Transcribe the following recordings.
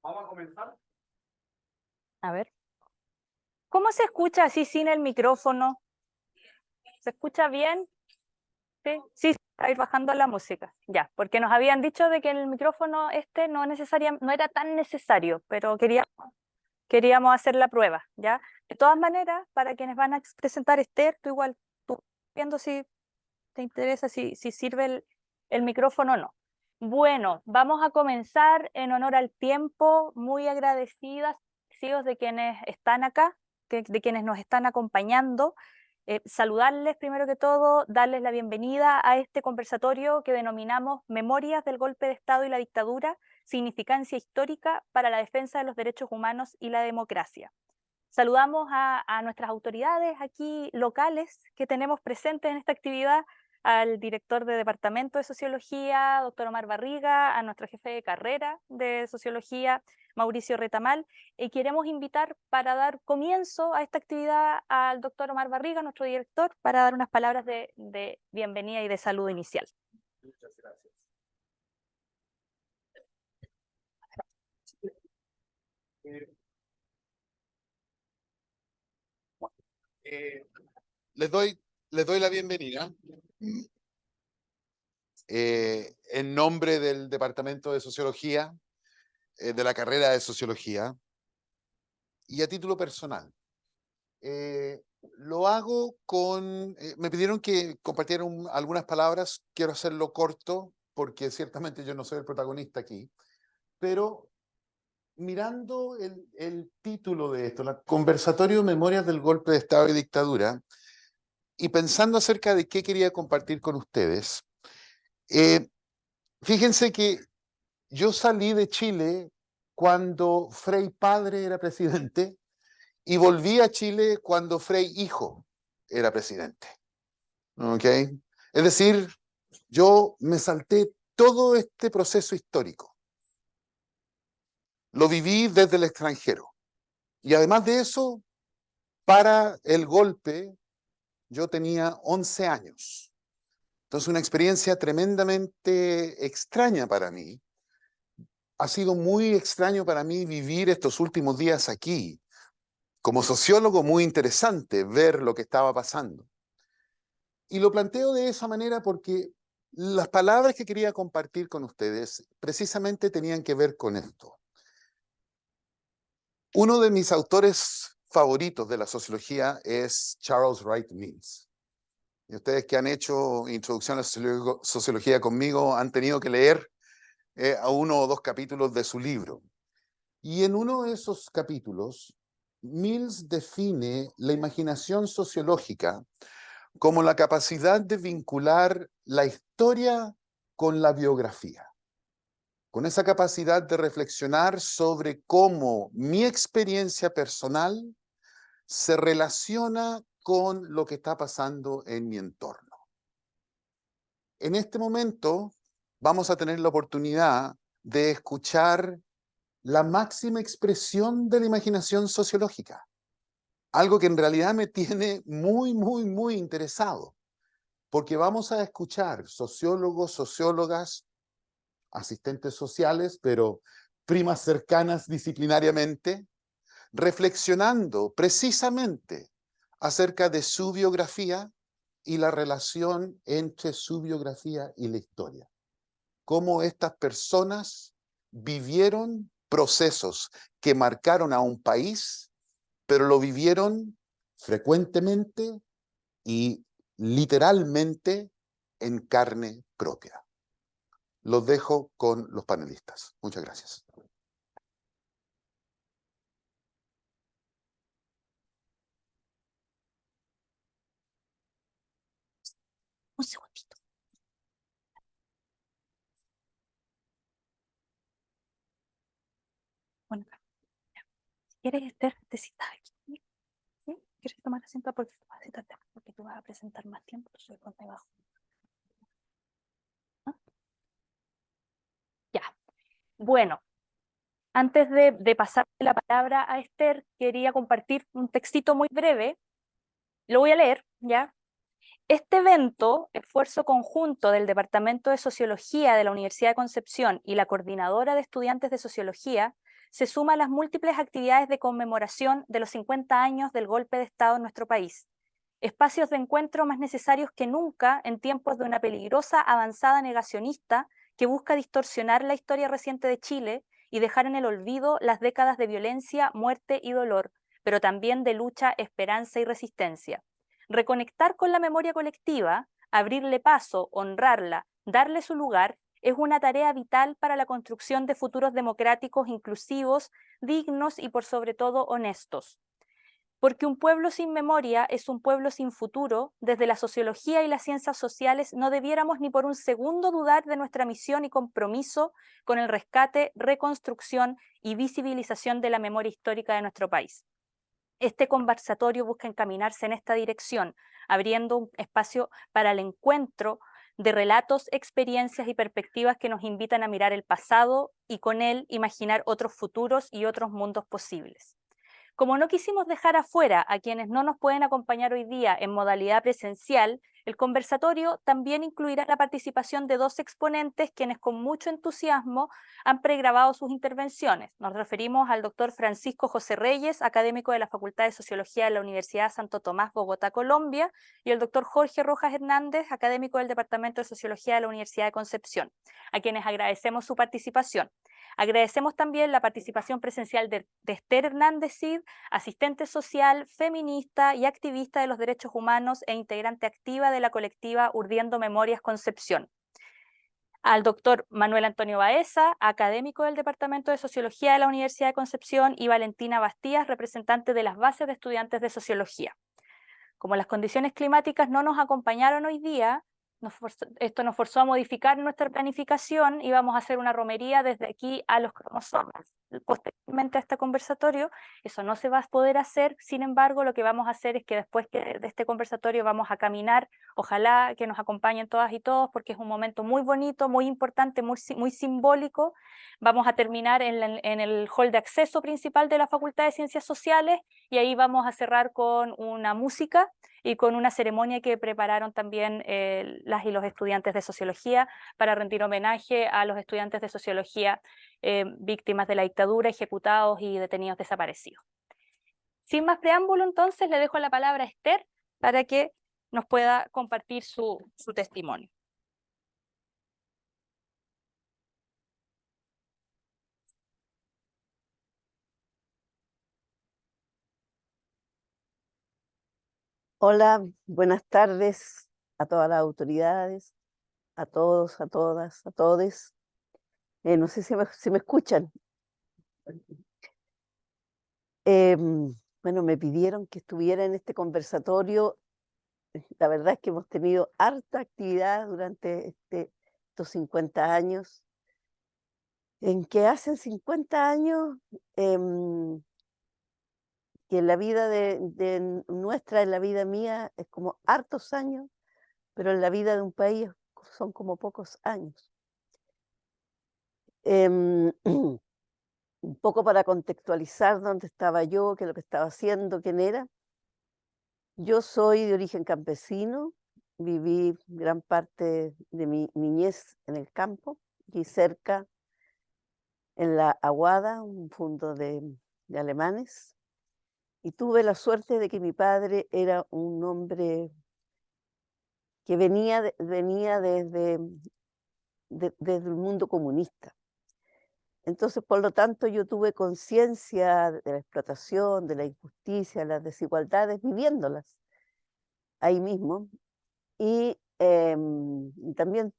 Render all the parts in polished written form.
Vamos a comenzar. A ver. ¿Cómo se escucha así sin el micrófono? ¿Se escucha bien? Sí, sí, a ir bajando la música. Ya, porque nos habían dicho de que el micrófono no era tan necesario, pero queríamos hacer la prueba, ¿ya? De todas maneras, para quienes van a presentar Esther, tú viendo si te interesa, si sirve el micrófono o no. Bueno, vamos a comenzar en honor al tiempo, muy agradecidas de quienes están acá, de quienes nos están acompañando. Saludarles primero que todo, darles la bienvenida a este conversatorio que denominamos Memorias del Golpe de Estado y la Dictadura, significancia histórica para la defensa de los derechos humanos y la democracia. Saludamos a nuestras autoridades aquí locales que tenemos presentes en esta actividad, al director de Departamento de Sociología, doctor Omar Barriga, a nuestro jefe de carrera de Sociología, Mauricio Retamal, y queremos invitar para dar comienzo a esta actividad al doctor Omar Barriga, nuestro director, para dar unas palabras de bienvenida y de saludo inicial. Muchas gracias. Les doy la bienvenida en nombre del Departamento de Sociología, de la carrera de Sociología, y a título personal. Lo hago me pidieron que compartiera algunas palabras, quiero hacerlo corto, porque ciertamente yo no soy el protagonista aquí, pero mirando el título de esto, Conversatorio Memorias del Golpe de Estado y Dictadura, y pensando acerca de qué quería compartir con ustedes, fíjense que yo salí de Chile cuando Frei padre era presidente y volví a Chile cuando Frei hijo era presidente. ¿Ok? Es decir, yo me salté todo este proceso histórico. Lo viví desde el extranjero. Y además de eso, para el golpe, yo tenía 11 años. Entonces, una experiencia tremendamente extraña para mí. Ha sido muy extraño para mí vivir estos últimos días aquí. Como sociólogo, muy interesante ver lo que estaba pasando. Y lo planteo de esa manera porque las palabras que quería compartir con ustedes precisamente tenían que ver con esto. Uno de mis autores favoritos de la sociología es Charles Wright Mills. Y ustedes que han hecho introducción a la sociología conmigo han tenido que leer a uno o dos capítulos de su libro. Y en uno de esos capítulos, Mills define la imaginación sociológica como la capacidad de vincular la historia con la biografía, con esa capacidad de reflexionar sobre cómo mi experiencia personal se relaciona con lo que está pasando en mi entorno. En este momento vamos a tener la oportunidad de escuchar la máxima expresión de la imaginación sociológica, algo que en realidad me tiene muy interesado, porque vamos a escuchar sociólogos, sociólogas, asistentes sociales, pero primas cercanas disciplinariamente, reflexionando precisamente acerca de su biografía y la relación entre su biografía y la historia. Cómo estas personas vivieron procesos que marcaron a un país, pero lo vivieron frecuentemente y literalmente en carne propia. Los dejo con los panelistas. Muchas gracias. Un segundito. Bueno, si quieres, Esther, te sientas aquí. ¿Sí? ¿Quieres tomar asiento? Porque tú vas a sentarte, porque tú vas a presentar más tiempo, entonces ponte abajo. ¿Ah? Ya. Bueno, antes de pasar la palabra a Esther, quería compartir un textito muy breve. Lo voy a leer, ¿ya? Este evento, esfuerzo conjunto del Departamento de Sociología de la Universidad de Concepción y la Coordinadora de Estudiantes de Sociología, se suma a las múltiples actividades de conmemoración de los 50 años del golpe de Estado en nuestro país. Espacios de encuentro más necesarios que nunca en tiempos de una peligrosa avanzada negacionista que busca distorsionar la historia reciente de Chile y dejar en el olvido las décadas de violencia, muerte y dolor, pero también de lucha, esperanza y resistencia. Reconectar con la memoria colectiva, abrirle paso, honrarla, darle su lugar, es una tarea vital para la construcción de futuros democráticos, inclusivos, dignos y por sobre todo honestos. Porque un pueblo sin memoria es un pueblo sin futuro, desde la sociología y las ciencias sociales no debiéramos ni por un segundo dudar de nuestra misión y compromiso con el rescate, reconstrucción y visibilización de la memoria histórica de nuestro país. Este conversatorio busca encaminarse en esta dirección, abriendo un espacio para el encuentro de relatos, experiencias y perspectivas que nos invitan a mirar el pasado y con él imaginar otros futuros y otros mundos posibles. Como no quisimos dejar afuera a quienes no nos pueden acompañar hoy día en modalidad presencial, el conversatorio también incluirá la participación de 2 exponentes quienes con mucho entusiasmo han pregrabado sus intervenciones. Nos referimos al doctor Francisco José Reyes, académico de la Facultad de Sociología de la Universidad Santo Tomás, Bogotá, Colombia, y el doctor Jorge Rojas Hernández, académico del Departamento de Sociología de la Universidad de Concepción, a quienes agradecemos su participación. Agradecemos también la participación presencial de Esther Hernández Cid, asistente social, feminista y activista de los derechos humanos e integrante activa de la colectiva Urdiendo Memorias Concepción. Al doctor Manuel Antonio Baeza, académico del Departamento de Sociología de la Universidad de Concepción, y Valentina Bastías, representante de las bases de estudiantes de Sociología. Como las condiciones climáticas no nos acompañaron hoy día, esto nos forzó a modificar nuestra planificación y vamos a hacer una romería desde aquí a los cromosomas. Posteriormente a este conversatorio, eso no se va a poder hacer, sin embargo, lo que vamos a hacer es que después de este conversatorio vamos a caminar, ojalá que nos acompañen todas y todos, porque es un momento muy bonito, muy importante, muy simbólico. Vamos a terminar en el hall de acceso principal de la Facultad de Ciencias Sociales y ahí vamos a cerrar con una música y con una ceremonia que prepararon también las y los estudiantes de Sociología para rendir homenaje a los estudiantes de Sociología víctimas de la dictadura, ejecutados y detenidos desaparecidos. Sin más preámbulo, entonces, le dejo la palabra a Esther para que nos pueda compartir su testimonio. Hola, buenas tardes a todas las autoridades, a todos, a todas, a todes. No sé si me escuchan. Bueno, me pidieron que estuviera en este conversatorio. La verdad es que hemos tenido harta actividad durante estos 50 años. En que hace 50 años que en la vida de nuestra, en la vida mía, es como hartos años, pero en la vida de un país son como pocos años. Un poco para contextualizar dónde estaba yo, qué es lo que estaba haciendo, quién era. Yo soy de origen campesino, viví gran parte de mi niñez en el campo, aquí cerca, en la Aguada, un fundo de alemanes, y tuve la suerte de que mi padre era un hombre que venía desde el mundo comunista. Entonces, por lo tanto, yo tuve conciencia de la explotación, de la injusticia, las desigualdades, viviéndolas ahí mismo. Y también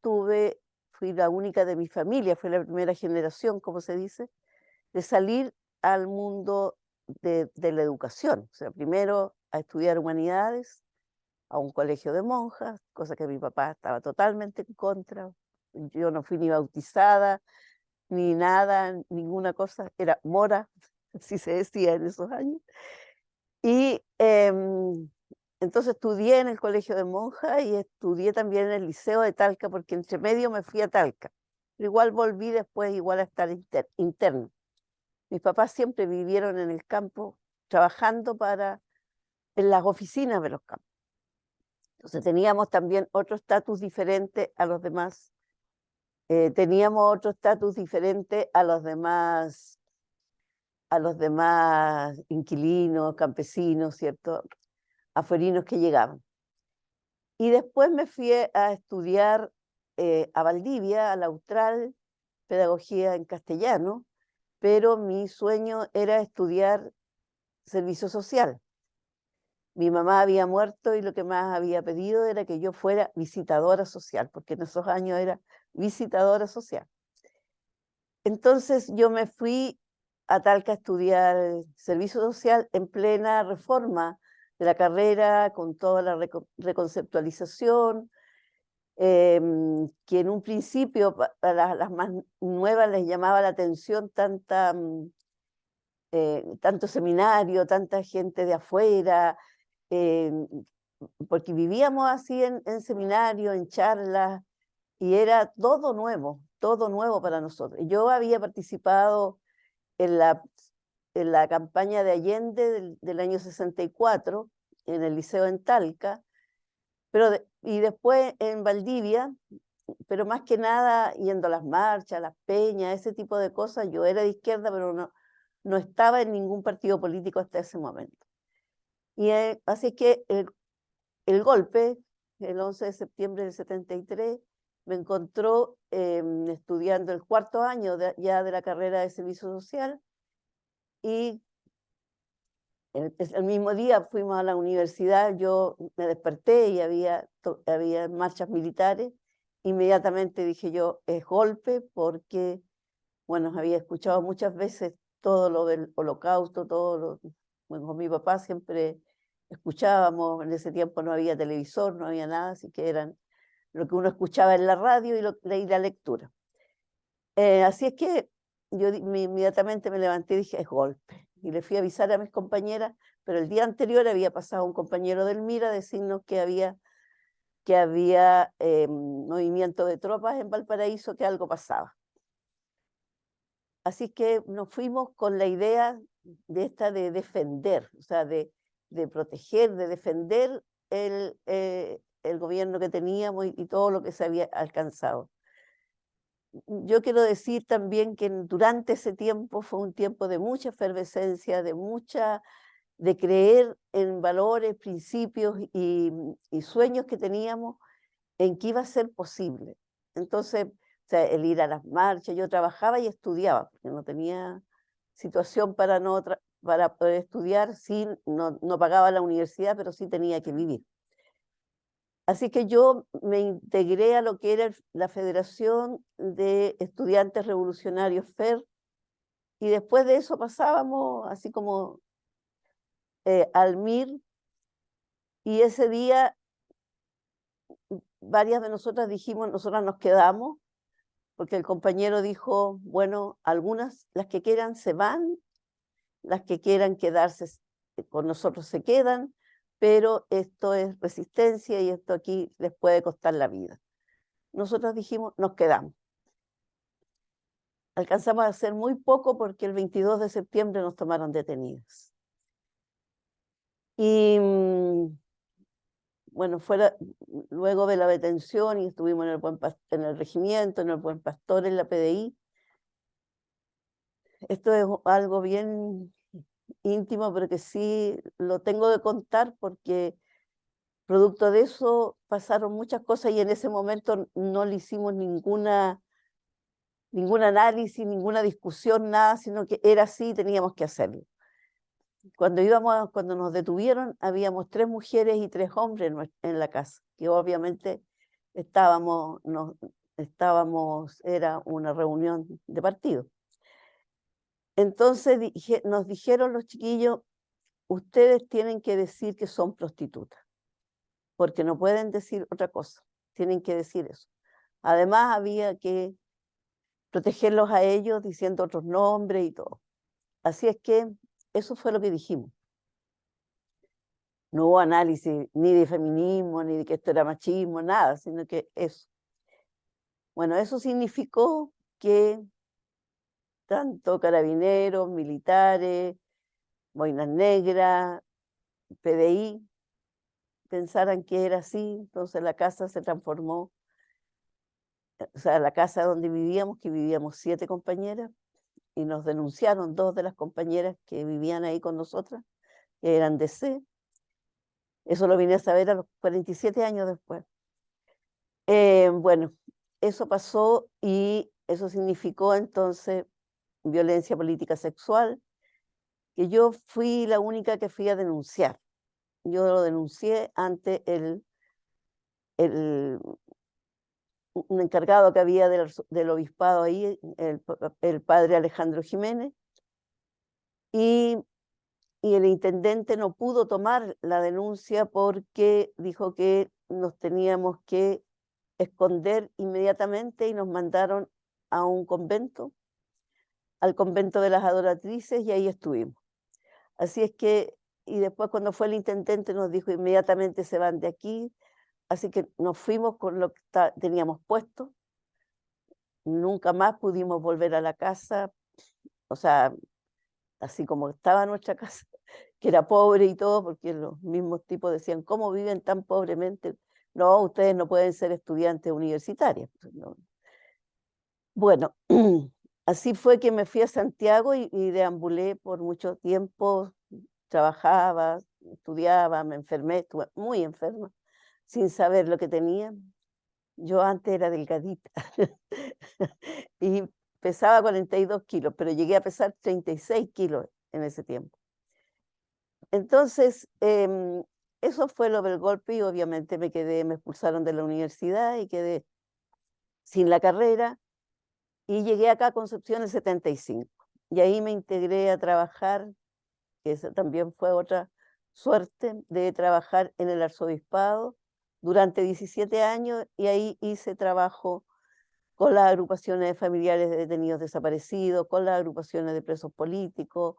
fui la única de mi familia, fui la primera generación, como se dice, de salir al mundo de la educación. O sea, primero a estudiar humanidades, a un colegio de monjas, cosa que mi papá estaba totalmente en contra. Yo no fui ni bautizada, ni nada, ninguna cosa, era mora, así se decía en esos años. Y entonces estudié en el colegio de monjas y estudié también en el liceo de Talca, porque entre medio me fui a Talca. Pero igual volví después igual a estar interno. Mis papás siempre vivieron en el campo, trabajando en las oficinas de los campos. Entonces teníamos también otro estatus diferente a los demás. Teníamos otro estatus diferente a los demás a los demás inquilinos, campesinos, ¿cierto? Afuerinos que llegaban. Y después me fui a estudiar a Valdivia, a la Austral, pedagogía en castellano, pero mi sueño era estudiar servicio social. Mi mamá había muerto y lo que más había pedido era que yo fuera visitadora social, porque en esos años era visitadora social. Entonces yo me fui a Talca a estudiar servicio social en plena reforma de la carrera, con toda la reconceptualización, que en un principio a las más nuevas les llamaba la atención tanto seminario, tanta gente de afuera, porque vivíamos así en seminario, en charlas, y era todo nuevo para nosotros. Yo había participado en la campaña de Allende del año 64, en el liceo en Talca, y después en Valdivia, pero más que nada yendo a las marchas, las peñas, ese tipo de cosas. Yo era de izquierda, pero no estaba en ningún partido político hasta ese momento. Y así es que el golpe, el 11 de septiembre del 73, me encontró estudiando el cuarto año ya de la carrera de servicio social, y el mismo día fuimos a la universidad. Yo me desperté y había marchas militares. Inmediatamente dije yo, es golpe, porque, bueno, había escuchado muchas veces todo lo del Holocausto, bueno, con mi papá siempre escuchábamos. En ese tiempo no había televisor, no había nada, así que eran lo que uno escuchaba en la radio y leí la lectura. Así es que yo inmediatamente me levanté y dije, es golpe. Y le fui a avisar a mis compañeras, pero el día anterior había pasado un compañero del MIRA a decirnos que había movimiento de tropas en Valparaíso, que algo pasaba. Así que nos fuimos con la idea de defender, o sea, de proteger, de defender el gobierno que teníamos y todo lo que se había alcanzado. Yo quiero decir también que durante ese tiempo fue un tiempo de mucha efervescencia, de creer en valores, principios y sueños que teníamos, en que iba a ser posible. Entonces, o sea, el ir a las marchas, yo trabajaba y estudiaba, porque no tenía situación para poder estudiar, sí, no pagaba la universidad, pero sí tenía que vivir. Así que yo me integré a lo que era la Federación de Estudiantes Revolucionarios, FER, y después de eso pasábamos así como al MIR, y ese día varias de nosotras dijimos, nosotras nos quedamos, porque el compañero dijo, bueno, algunas, las que quieran se van, las que quieran quedarse con nosotros se quedan, pero esto es resistencia y esto aquí les puede costar la vida. Nosotros dijimos, nos quedamos. Alcanzamos a hacer muy poco porque el 22 de septiembre nos tomaron detenidas. Y bueno, luego de la detención, y estuvimos en el regimiento, en el Buen Pastor, en la PDI. Esto es algo bien íntimo, pero que sí lo tengo que contar porque producto de eso pasaron muchas cosas, y en ese momento no le hicimos ningún análisis, ninguna discusión, nada, sino que era así, teníamos que hacerlo. Cuando nos detuvieron, habíamos 3 mujeres y 3 hombres en la casa, que obviamente era una reunión de partido. Entonces nos dijeron los chiquillos, ustedes tienen que decir que son prostitutas, porque no pueden decir otra cosa, tienen que decir eso. Además había que protegerlos a ellos diciendo otros nombres y todo. Así es que eso fue lo que dijimos. No hubo análisis ni de feminismo, ni de que esto era machismo, nada, sino que eso. Bueno, eso significó que tanto carabineros, militares, boinas negras, PDI, pensaran que era así. Entonces la casa se transformó, o sea, la casa donde vivíamos, que vivíamos 7 compañeras, y nos denunciaron 2 de las compañeras que vivían ahí con nosotras, que eran de C. Eso lo vine a saber a los 47 años después. Bueno, eso pasó y eso significó entonces violencia política sexual, que yo fui la única que fui a denunciar. Yo lo denuncié ante el un encargado que había del obispado ahí, el padre Alejandro Jiménez, y el intendente no pudo tomar la denuncia porque dijo que nos teníamos que esconder inmediatamente y nos mandaron a un convento, al convento de las adoratrices, y ahí estuvimos. Así es que, y después cuando fue el intendente nos dijo inmediatamente se van de aquí, así que nos fuimos con lo que teníamos puesto, nunca más pudimos volver a la casa, o sea, así como estaba nuestra casa, que era pobre y todo, porque los mismos tipos decían, ¿cómo viven tan pobremente? No, ustedes no pueden ser estudiantes universitarios. No. Bueno, así fue que me fui a Santiago y deambulé por mucho tiempo, trabajaba, estudiaba, me enfermé, estuve muy enferma, sin saber lo que tenía. Yo antes era delgadita y pesaba 42 kilos, pero llegué a pesar 36 kilos en ese tiempo. Entonces, eso fue lo del golpe y obviamente me expulsaron de la universidad y quedé sin la carrera y llegué acá a Concepción en el 75. Y ahí me integré a trabajar, que esa también fue otra suerte de trabajar en el arzobispado durante 17 años y ahí hice trabajo con las agrupaciones de familiares de detenidos desaparecidos, con las agrupaciones de presos políticos,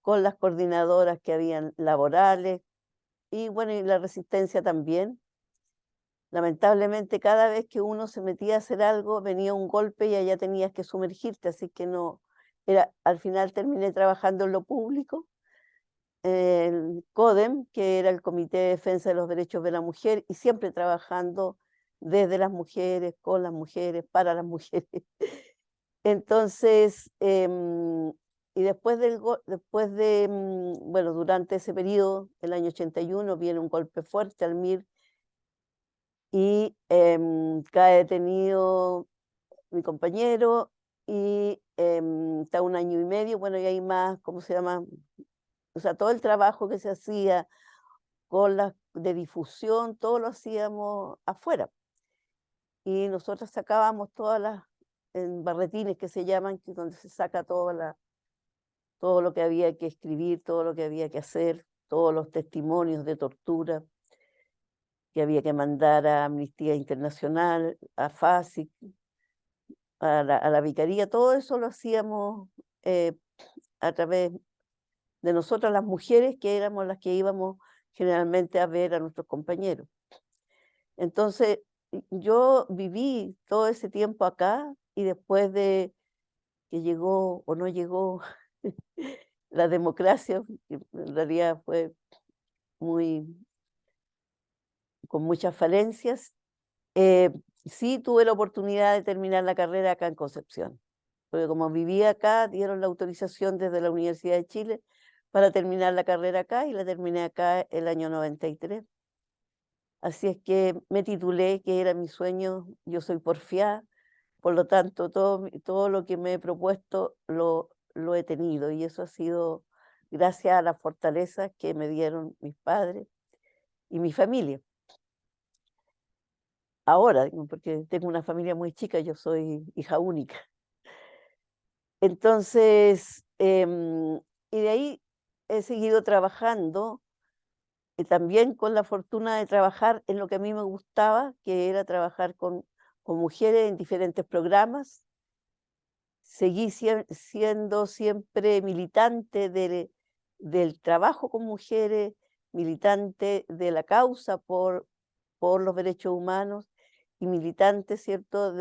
con las coordinadoras que habían laborales y bueno, y la resistencia también. Lamentablemente cada vez que uno se metía a hacer algo venía un golpe y allá tenías que sumergirte, así que no, al final terminé trabajando en lo público, el CODEM, que era el Comité de Defensa de los Derechos de la Mujer, y siempre trabajando desde las mujeres, con las mujeres, para las mujeres. Entonces, y después bueno, durante ese periodo, el año 81, viene un golpe fuerte al MIR y cae detenido mi compañero y está 1 año y medio, bueno, y hay más, ¿cómo se llama? O sea, todo el trabajo que se hacía con las de difusión, todo lo hacíamos afuera. Y nosotros sacábamos todas las en barretines que se llaman, que es donde se saca todo lo que había que escribir, todo lo que había que hacer, todos los testimonios de tortura que había que mandar a Amnistía Internacional, a FASIC, a la Vicaría, todo eso lo hacíamos a través de nosotras las mujeres, que éramos las que íbamos generalmente a ver a nuestros compañeros. Entonces, yo viví todo ese tiempo acá y después de que llegó o no llegó la democracia, que en realidad fue con muchas falencias, sí tuve la oportunidad de terminar la carrera acá en Concepción, porque como vivía acá, dieron la autorización desde la Universidad de Chile para terminar la carrera acá y la terminé acá el año 93. Así es que me titulé, que era mi sueño, yo soy porfiada, por lo tanto todo lo que me he propuesto lo he tenido y eso ha sido gracias a las fortalezas que me dieron mis padres y mi familia. Ahora, digo, porque tengo una familia muy chica, yo soy hija única. Entonces, y de ahí he seguido trabajando, y también con la fortuna de trabajar en lo que a mí me gustaba, que era trabajar con mujeres en diferentes programas. Seguí siendo siempre militante del trabajo con mujeres, militante de la causa por los derechos humanos y militante, ¿cierto?,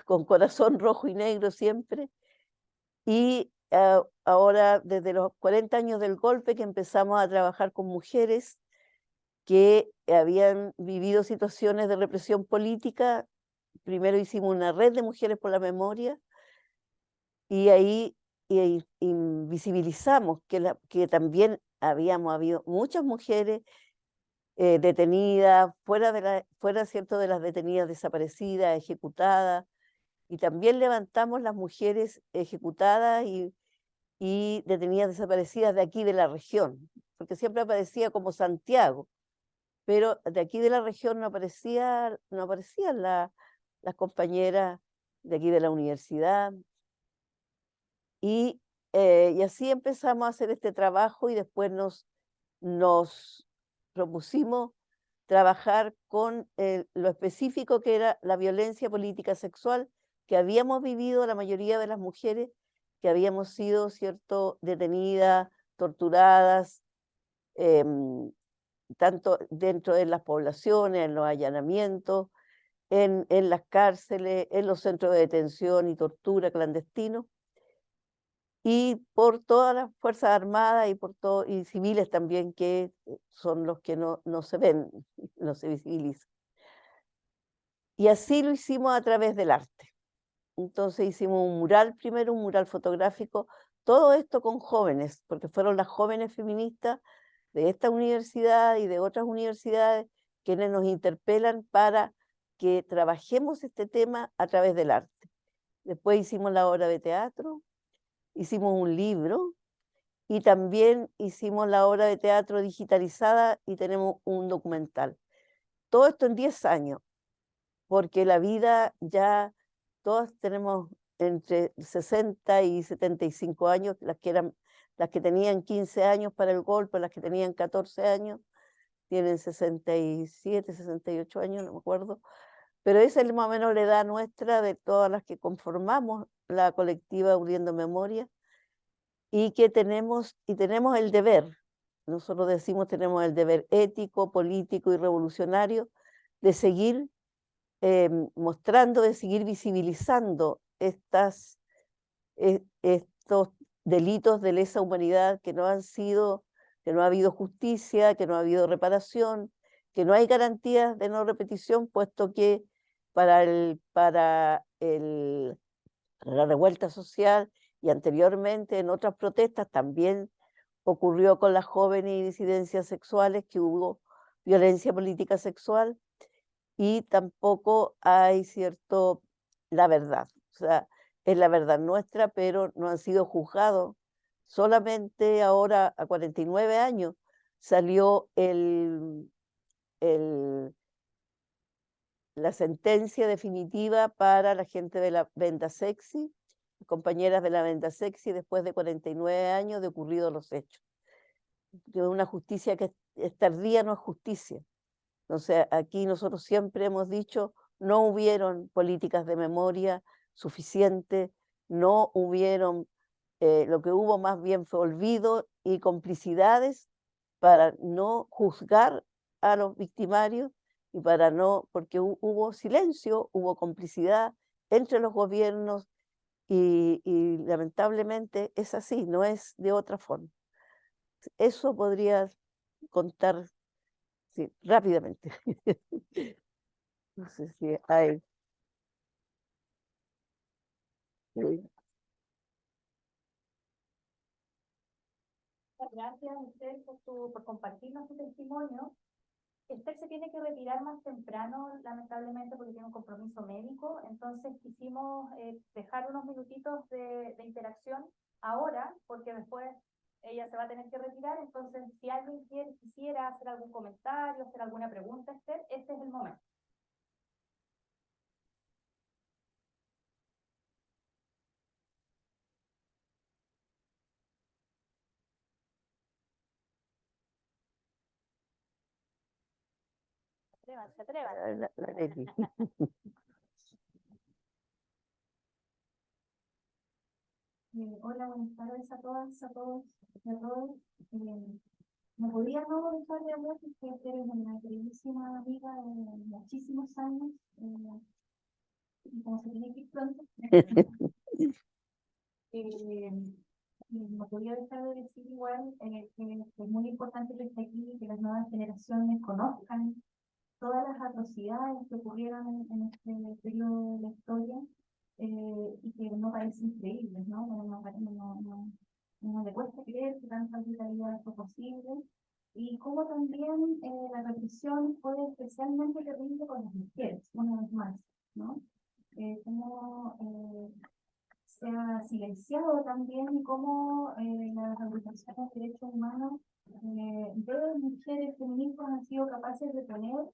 con corazón rojo y negro siempre. Y ahora, desde los 40 años del golpe, que empezamos a trabajar con mujeres que habían vivido situaciones de represión política, primero hicimos una red de mujeres por la memoria, Y ahí y visibilizamos que también habíamos habido muchas mujeres detenidas, fuera cierto de las detenidas desaparecidas, ejecutadas, y también levantamos las mujeres ejecutadas y detenidas desaparecidas de aquí de la región, porque siempre aparecía como Santiago, pero de aquí de la región no aparecían las compañeras de aquí de la universidad. Y así empezamos a hacer este trabajo y después nos propusimos trabajar con lo específico que era la violencia política sexual que habíamos vivido la mayoría de las mujeres que habíamos sido, ¿cierto?, detenidas, torturadas, em, tanto dentro de las poblaciones, en los allanamientos, en las cárceles, en los centros de detención y tortura clandestinos, y por todas las Fuerzas Armadas y civiles también, que son los que no se ven, no se visibilizan. Y así lo hicimos a través del arte. Entonces hicimos un mural primero, un mural fotográfico, todo esto con jóvenes, porque fueron las jóvenes feministas de esta universidad y de otras universidades quienes nos interpelan para que trabajemos este tema a través del arte. Después hicimos la obra de teatro, hicimos un libro y también hicimos la obra de teatro digitalizada y tenemos un documental. Todo esto en 10 años, porque la vida ya, todas tenemos entre 60 y 75 años, las que tenían 15 años para el golpe, las que tenían 14 años, tienen 67, 68 años, no me acuerdo, pero esa es más o menos la edad nuestra de todas las que conformamos la colectiva Uriendo Memoria, y que tenemos el deber, nosotros decimos tenemos el deber ético, político y revolucionario de seguir mostrando, de seguir visibilizando estos delitos de lesa humanidad que no han sido, que no ha habido justicia, que no ha habido reparación, que no hay garantías de no repetición, puesto que para la revuelta social y anteriormente en otras protestas también ocurrió con las jóvenes y disidencias sexuales que hubo violencia política sexual, y tampoco hay la verdad. O sea, es la verdad nuestra, pero no han sido juzgados. Solamente ahora, a 49 años, salió la sentencia definitiva para la gente de la venta sexy, compañeras de la venta sexy, después de 49 años de ocurridos los hechos. Que una justicia que es tardía no es justicia. Entonces, aquí nosotros siempre hemos dicho, no hubieron políticas de memoria suficientes, no hubieron, lo que hubo más bien fue olvido y complicidades para no juzgar a los victimarios y para no, porque hubo silencio, hubo complicidad entre los gobiernos y lamentablemente es así, no es de otra forma. Eso podría contar, sí, rápidamente. No sé si hay. Sí. Gracias a usted por compartirnos su testimonio. Esther se tiene que retirar más temprano, lamentablemente, porque tiene un compromiso médico. Entonces quisimos dejar unos minutitos de interacción ahora, porque después ella se va a tener que retirar. Entonces, si alguien quisiera hacer algún comentario, hacer alguna pregunta, Esther, este es el momento. Atrévanse, atrévanse. La Leti. Hola, buenas tardes a todas, a todos y a todos. No podía no dejar de hablar porque eres una queridísima amiga de muchísimos años, y como se tiene que ir pronto, no podía dejar de decir igual que es muy importante que esté aquí, que las nuevas generaciones conozcan todas las atrocidades que ocurrieron en este periodo de la historia, y que no parecen creíbles, ¿no? No le cuesta creer que tanta brutalidad fue posible, y cómo también la represión fue especialmente terrible con las mujeres, una vez más, ¿no? Cómo se ha silenciado también, y cómo las organizaciones de derechos humanos de mujeres feministas han sido capaces de poner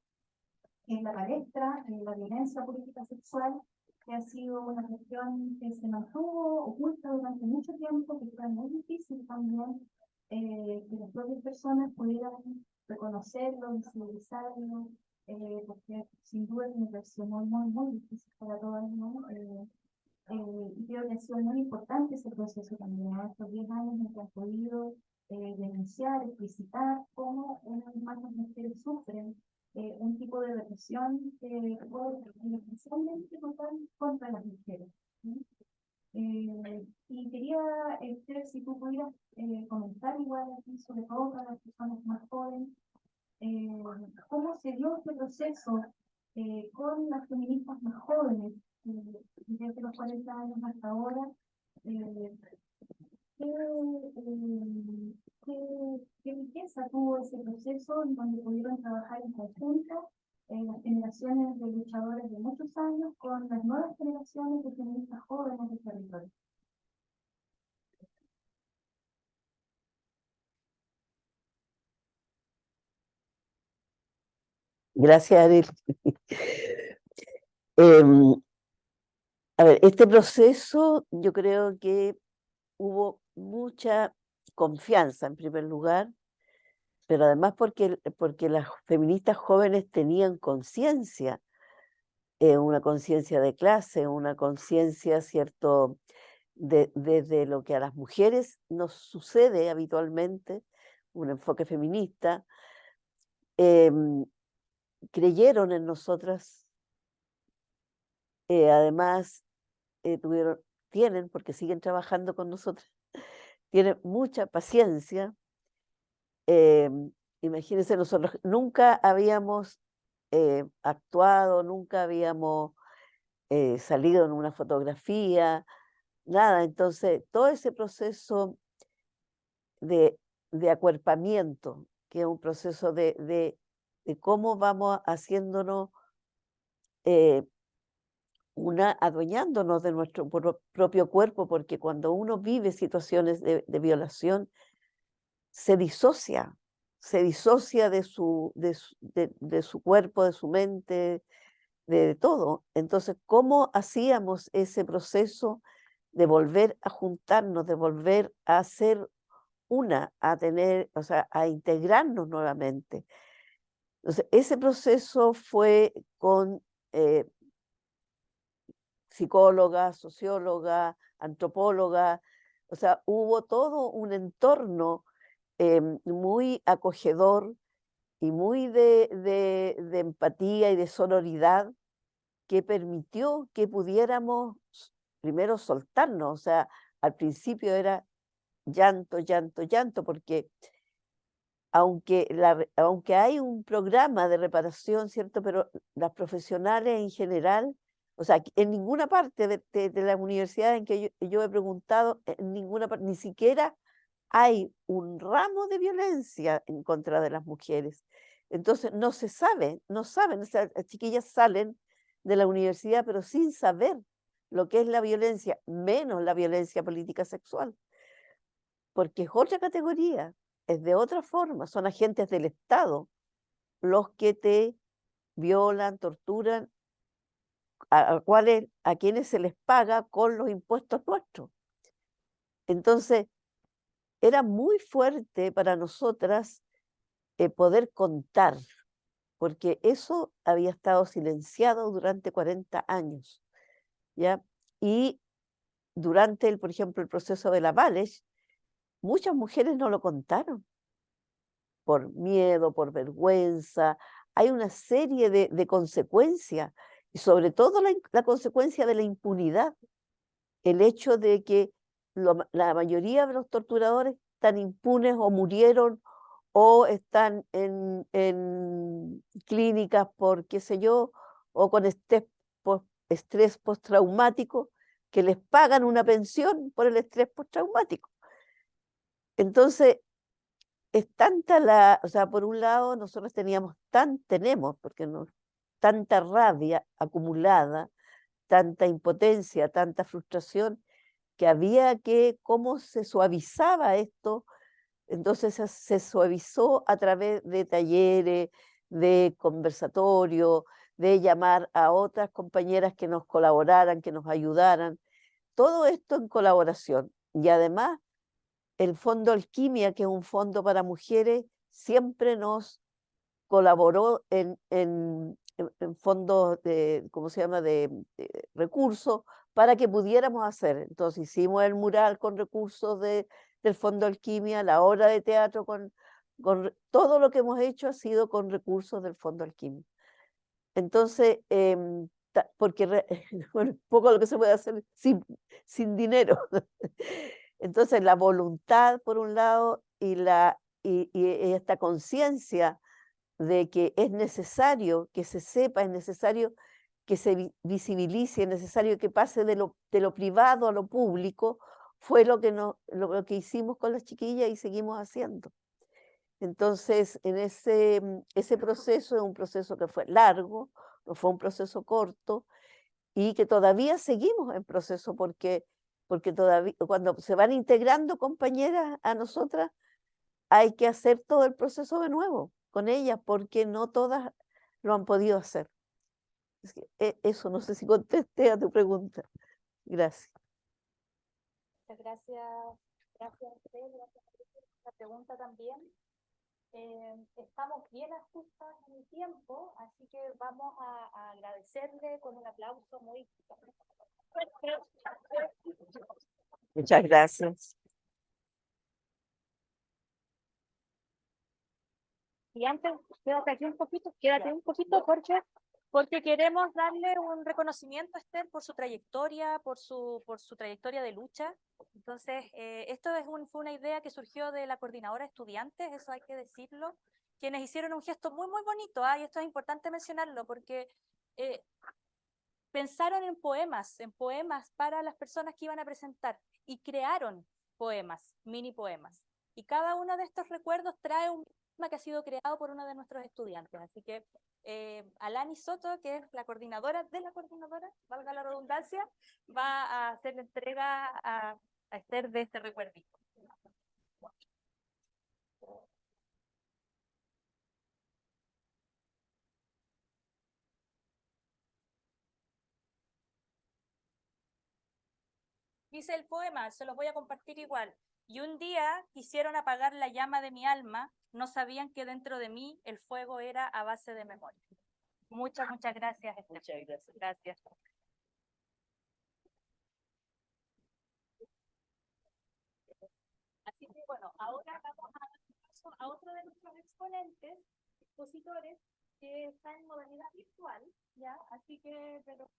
en la palestra la violencia política sexual, que ha sido una cuestión que se mantuvo oculta durante mucho tiempo, que fue muy difícil también que las propias personas pudieran reconocerlo, visibilizarlo, porque sin duda es una versión muy difícil para todas, ¿no? Y creo que ha sido muy importante ese proceso también, ¿no? Estos 10 años en que han podido denunciar, explicitar cómo una vez más las mujeres sufren un tipo de represión que puede ser especialmente contra las mujeres, ¿sí? Y quería, Esther, si tú pudieras comentar igual aquí, sobre todo para las personas más jóvenes, cómo se dio este proceso con las feministas más jóvenes, desde los 40 años hasta ahora. ¿Qué, qué riqueza tuvo ese proceso en donde pudieron trabajar en conjunto las generaciones de luchadores de muchos años con las nuevas generaciones de feministas jóvenes del territorio? Gracias, Ariel. A ver, este proceso yo creo que hubo mucha confianza en primer lugar, pero además porque las feministas jóvenes tenían conciencia, una conciencia de clase, una conciencia, ¿cierto?, desde lo que a las mujeres nos sucede habitualmente, un enfoque feminista. Creyeron en nosotras, además tienen, porque siguen trabajando con nosotras, tienen mucha paciencia. Imagínense, nosotros nunca habíamos actuado, nunca habíamos salido en una fotografía, nada. Entonces, todo ese proceso de acuerpamiento, que es un proceso de cómo vamos haciéndonos, adueñándonos de nuestro propio cuerpo, porque cuando uno vive situaciones de violación, se disocia de su cuerpo, de su mente, de todo. Entonces, ¿cómo hacíamos ese proceso de volver a juntarnos, de volver a ser a tener, o sea, a integrarnos nuevamente? Entonces, ese proceso fue con psicólogas, sociólogas, antropólogas, o sea, hubo todo un entorno muy acogedor y muy de empatía y de sororidad, que permitió que pudiéramos primero soltarnos. O sea, al principio era llanto, llanto, llanto, porque aunque hay un programa de reparación, ¿cierto?, pero las profesionales en general, o sea, en ninguna parte de la universidad en que yo he preguntado, en ninguna parte, ni siquiera hay un ramo de violencia en contra de las mujeres. Entonces, no saben, o sea, las chiquillas salen de la universidad, pero sin saber lo que es la violencia, menos la violencia política sexual, porque es otra categoría, es de otra forma, son agentes del Estado los que te violan, torturan, a quienes se les paga con los impuestos nuestros. Entonces, era muy fuerte para nosotras poder contar, porque eso había estado silenciado durante 40 años, ¿ya? Y durante, por ejemplo, el proceso de la Valech, muchas mujeres no lo contaron, por miedo, por vergüenza. Hay una serie de consecuencias, y sobre todo la consecuencia de la impunidad, el hecho de que la mayoría de los torturadores están impunes o murieron o están en clínicas por qué sé yo, o con estrés postraumático, que les pagan una pensión por el estrés postraumático. Entonces, es tanta la, o sea, por un lado nosotros tenemos, porque no, tanta rabia acumulada, tanta impotencia, tanta frustración, que había que, cómo se suavizaba esto. Entonces se suavizó a través de talleres, de conversatorios, de llamar a otras compañeras que nos colaboraran, que nos ayudaran. Todo esto en colaboración. Y además, el Fondo Alquimia, que es un fondo para mujeres, siempre nos colaboró en fondos de, ¿cómo se llama?, de recursos para que pudiéramos hacer. Entonces hicimos el mural con recursos del Fondo Alquimia, la obra de teatro todo lo que hemos hecho ha sido con recursos del Fondo Alquimia. Entonces, porque bueno, poco lo que se puede hacer sin dinero. Entonces, la voluntad, por un lado, y esta conciencia de que es necesario que se sepa, es necesario que se visibilice, es necesario que pase de lo privado a lo público, fue lo que hicimos con las chiquillas y seguimos haciendo. Entonces, en ese proceso es un proceso que fue largo, no fue un proceso corto, y que todavía seguimos en proceso porque todavía, cuando se van integrando compañeras a nosotras, hay que hacer todo el proceso de nuevo con ellas, porque no todas lo han podido hacer. Eso, no sé si contesté a tu pregunta. Gracias. Muchas gracias. Gracias a usted, gracias por la pregunta también. Estamos bien ajustas en el tiempo, así que vamos a agradecerle con un aplauso muy fuerte. Muchas gracias. Y antes, quédate un poquito, porque queremos darle un reconocimiento a Esther por su trayectoria, por su trayectoria de lucha. Entonces, esto fue una idea que surgió de la coordinadora de estudiantes, eso hay que decirlo, quienes hicieron un gesto muy, muy bonito, y esto es importante mencionarlo, porque pensaron en poemas para las personas que iban a presentar, y crearon poemas, mini poemas. Y cada uno de estos recuerdos trae un poema que ha sido creado por uno de nuestros estudiantes. Así que Alani Soto, que es la coordinadora de la coordinadora, valga la redundancia, va a hacer la entrega a Esther de este recuerdito. Dice el poema, se los voy a compartir igual. Y un día quisieron apagar la llama de mi alma, no sabían que dentro de mí el fuego era a base de memoria. Muchas gracias, Esther. Muchas gracias. Gracias. Así que bueno, ahora vamos a dar paso a otro de nuestros exponentes, expositores, que está en modalidad virtual, ¿ya? Así que, pero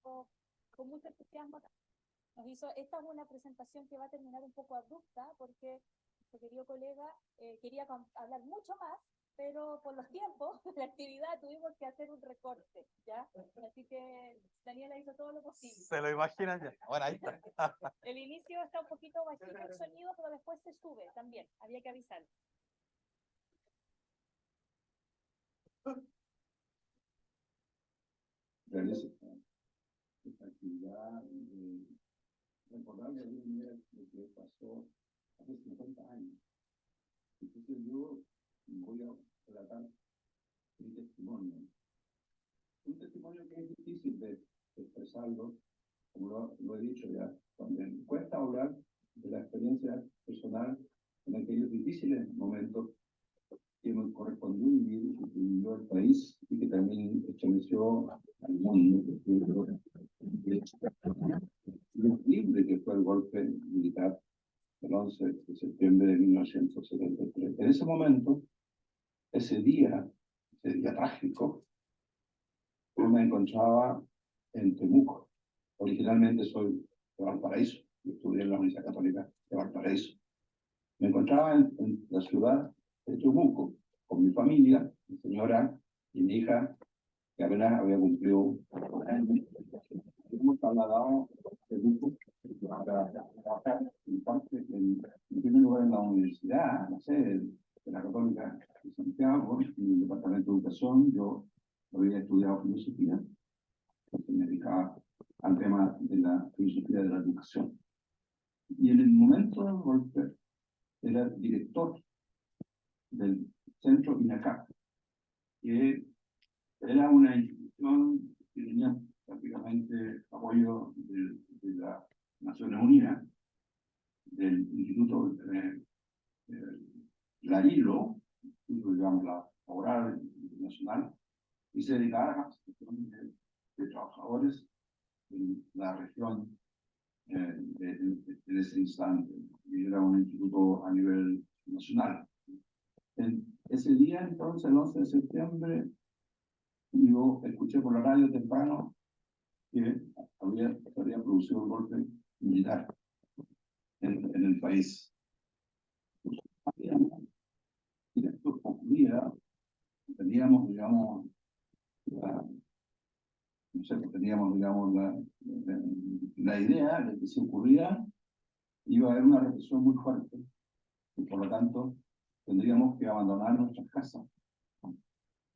con mucho entusiasmo nos hizo. Esta es una presentación que va a terminar un poco abrupta, porque nuestro querido colega quería hablar mucho más, pero por los tiempos de la actividad tuvimos que hacer un recorte, ¿ya? Así que Daniela hizo todo lo posible. Se lo imaginan ya. Bueno, ahí está. El inicio está un poquito bajito el sonido, pero después se sube también, había que avisar. Realiza esta actividad recordando de lo que pasó hace 50 años. Entonces yo voy a relatar mi testimonio. Un testimonio que es difícil de expresarlo, como lo he dicho ya también. Cuesta hablar de la experiencia personal en aquellos difíciles momentos que me correspondió vivir, que vivió el país y que también estremeció al mundo. Lo terrible que fue el golpe militar del 11 de septiembre de 1973. En ese momento, ese día trágico, yo me encontraba en Temuco. Originalmente soy de Valparaíso, yo estudié en la Universidad Católica de Valparaíso. Me encontraba en la ciudad de Temuco con mi familia, mi señora y mi hija, que apenas había cumplido un año. Hemos trasladado a Temuco para trabajar en primer lugar en la universidad, no sé, de la Católica de Santiago, en el Departamento de Educación. Yo había estudiado filosofía, entonces me dedicaba al tema de la filosofía de la educación. Y en el momento del golpe era director del centro INACAP, que era una institución que tenía prácticamente apoyo de las Naciones Unidas, del Instituto Larilo, digamos, la Laboral Internacional, y se dedicaba a la capacitación de trabajadores en la región en ese instante. Y era un instituto a nivel nacional. Ese día, entonces, el 11 de septiembre, yo escuché por la radio temprano que se había producido un golpe militar en el país. Y esto ocurría, teníamos, digamos, no sé, teníamos, digamos, la idea de que si ocurría, iba a haber una represión muy fuerte, y por lo tanto tendríamos que abandonar nuestras casas,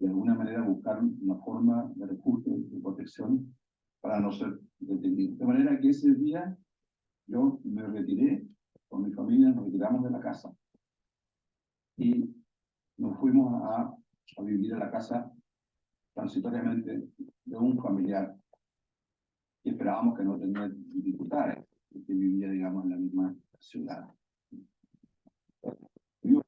de alguna manera buscar una forma de refugio, de protección, para no ser detenidos. De manera que ese día yo me retiré, con mi familia nos retiramos de la casa, y nos fuimos a vivir a la casa transitoriamente de un familiar que esperábamos que no tenía dificultades, que vivía, digamos, en la misma ciudad. Y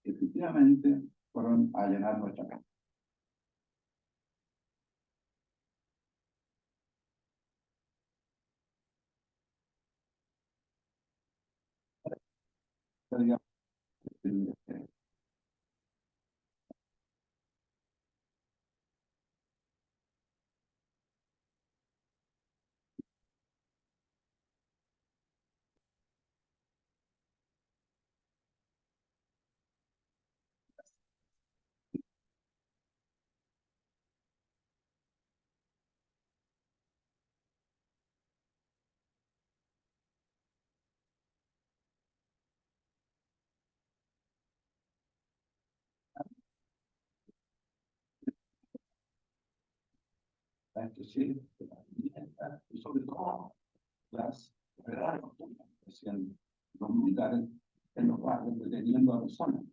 efectivamente fueron a llenar nuestra casa. Digamos, esto sí, y sobre todo las verdades que hacían los militares en los barrios deteniendo a personas.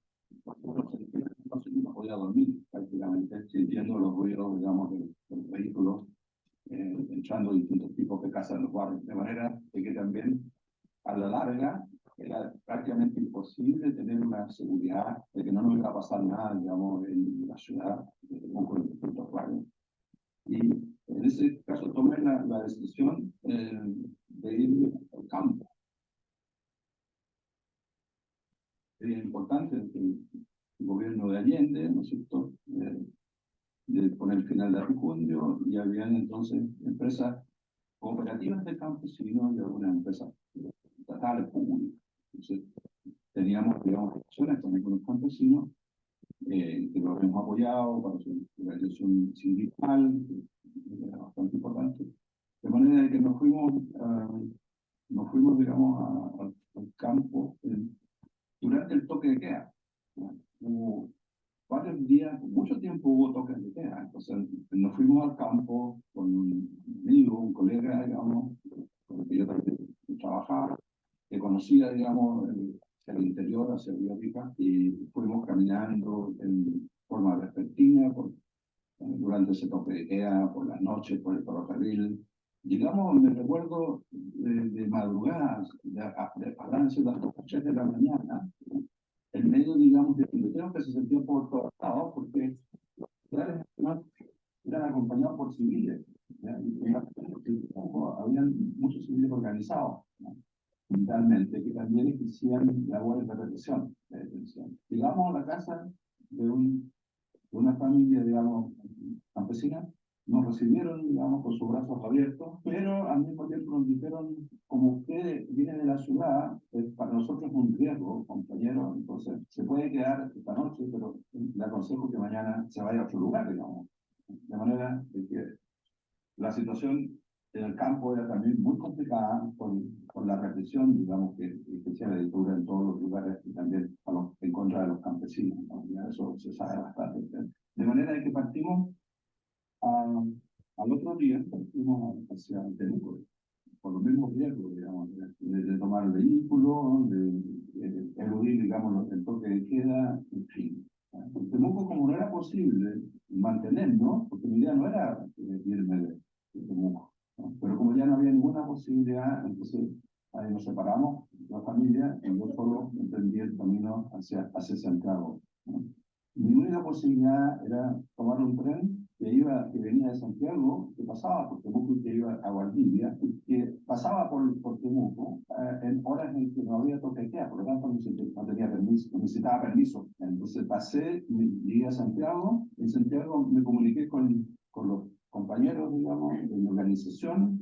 No podía dormir prácticamente, sintiendo los ruidos, digamos, de los vehículos entrando a distintos tipos de casas en los barrios, de manera de que también a la larga era prácticamente imposible tener una seguridad de que no nos iba a pasar nada, digamos, en la ciudad, con los distintos barrios. Y en ese caso tomé la decisión de ir al campo. Era importante el gobierno de Allende, ¿no es cierto?, de poner final de refundio, y habían entonces empresas cooperativas de campesinos y algunas empresas estatales públicas. Entonces, teníamos, digamos, acciones con algunos campesinos que lo hemos apoyado para su organización sindical, que era bastante importante. De manera que nos fuimos, digamos, al campo durante el toque de queda. Hubo varios días, mucho tiempo hubo toques de queda. Entonces nos fuimos al campo con un amigo, un colega, digamos, con el que yo también trabajaba, que conocía, digamos, hacia el interior, hacia Villarrica, y fuimos caminando en forma vespertina durante ese toque de queda, por las noches, por el ferrocarril. Llegamos, me recuerdo, de madrugada, habrán sido las 3 de la mañana, en medio, digamos, de tiroteos que se sentían por todos lados, porque eran acompañados por civiles, ¿ya? Habían muchos civiles organizados, ¿no?, militarmente, que también ejercían labores de represión, de detención. Llegamos a la casa de una familia, digamos, campesina. Nos recibieron, digamos, con sus brazos abiertos, pero al mismo tiempo nos dijeron: como usted viene de la ciudad, para nosotros es un riesgo, compañero, entonces se puede quedar esta noche, pero le aconsejo que mañana se vaya a otro lugar, digamos. De manera de que la situación en el campo era también muy complicada con la represión, digamos, que hacía la dictadura en todos los lugares y también en contra de los campesinos, ¿no? Ya eso se sabe bastante. De manera de que partimos al otro día, partimos hacia Temuco, por los mismos riesgos, digamos, de tomar el vehículo, de eludir, digamos, el toque de queda, en fin. En Temuco, como no era posible mantenernos, porque mi idea no era irme de Temuco, ¿no? Pero como ya no había ninguna posibilidad, entonces ahí nos separamos, la familia, y yo solo emprendí el camino hacia Santiago, ¿no? Mi única posibilidad era tomar un tren que venía de Santiago, que pasaba por Temuco y que iba a Valdivia, que pasaba por Temuco en horas en que no había toque de queda, por lo tanto no tenía permiso, no necesitaba permiso. Entonces pasé, llegué a Santiago, en Santiago me comuniqué con los compañeros, digamos, de mi organización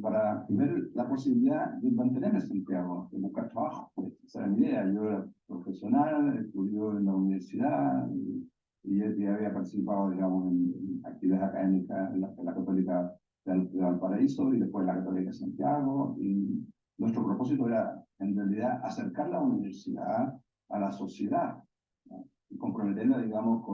para ver la posibilidad de mantenerme en Santiago, de buscar trabajo. Pues, esa era mi idea. Yo era profesional, estudié en la universidad y ya había participado, digamos, en actividades académicas en la Católica de Valparaíso y después en la Católica de Santiago. Y nuestro propósito era, en realidad, acercar la universidad a la sociedad, ¿no? Y comprometerla, digamos,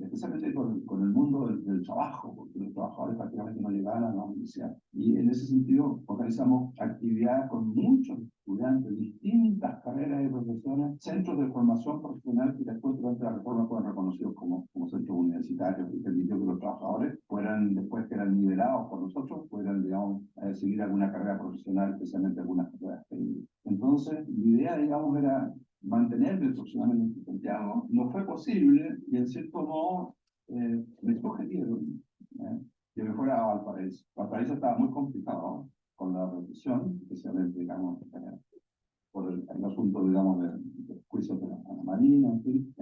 especialmente con el mundo del trabajo, porque los trabajadores prácticamente no llegaban a la universidad. Y en ese sentido organizamos actividades con muchos estudiantes, distintas carreras y profesiones, centros de formación profesional que después durante la reforma fueron reconocidos como centros universitarios, y permitió que los trabajadores fueran, después que eran liberados por nosotros, puedan, digamos, seguir alguna carrera profesional, especialmente algunas carreras técnicas. Entonces, la idea, digamos, era mantenerme profesionalmente en Santiago. No fue posible y en cierto modo me sugirieron que me fuera a Valparaíso. Valparaíso estaba muy complicado con la represión, especialmente, digamos, por el asunto, digamos, del juicio de la Marina, en fin.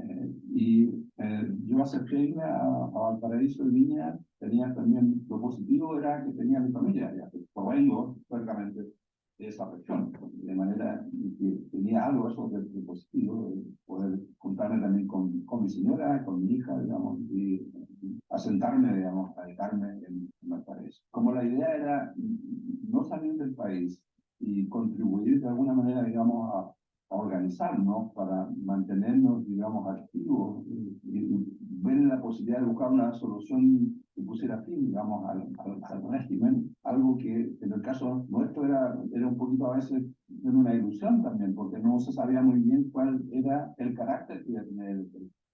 Yo acepté irme a Valparaíso en línea. Tenía también, lo positivo era que tenía mi familia, ya que provengo francamente de esa región, de manera que tenía algo eso de positivo, de poder juntarme también con mi señora, con mi hija, digamos, y asentarme, digamos, radicarme en Valparaíso. Como la idea era no salir del país y contribuir de alguna manera, digamos, a organizarnos para mantenernos, digamos, activos y ver la posibilidad de buscar una solución que pusiera fin, digamos, al régimen, algo que en el caso nuestro era un poquito a veces en una ilusión también, porque no se sabía muy bien cuál era el carácter que iba a tener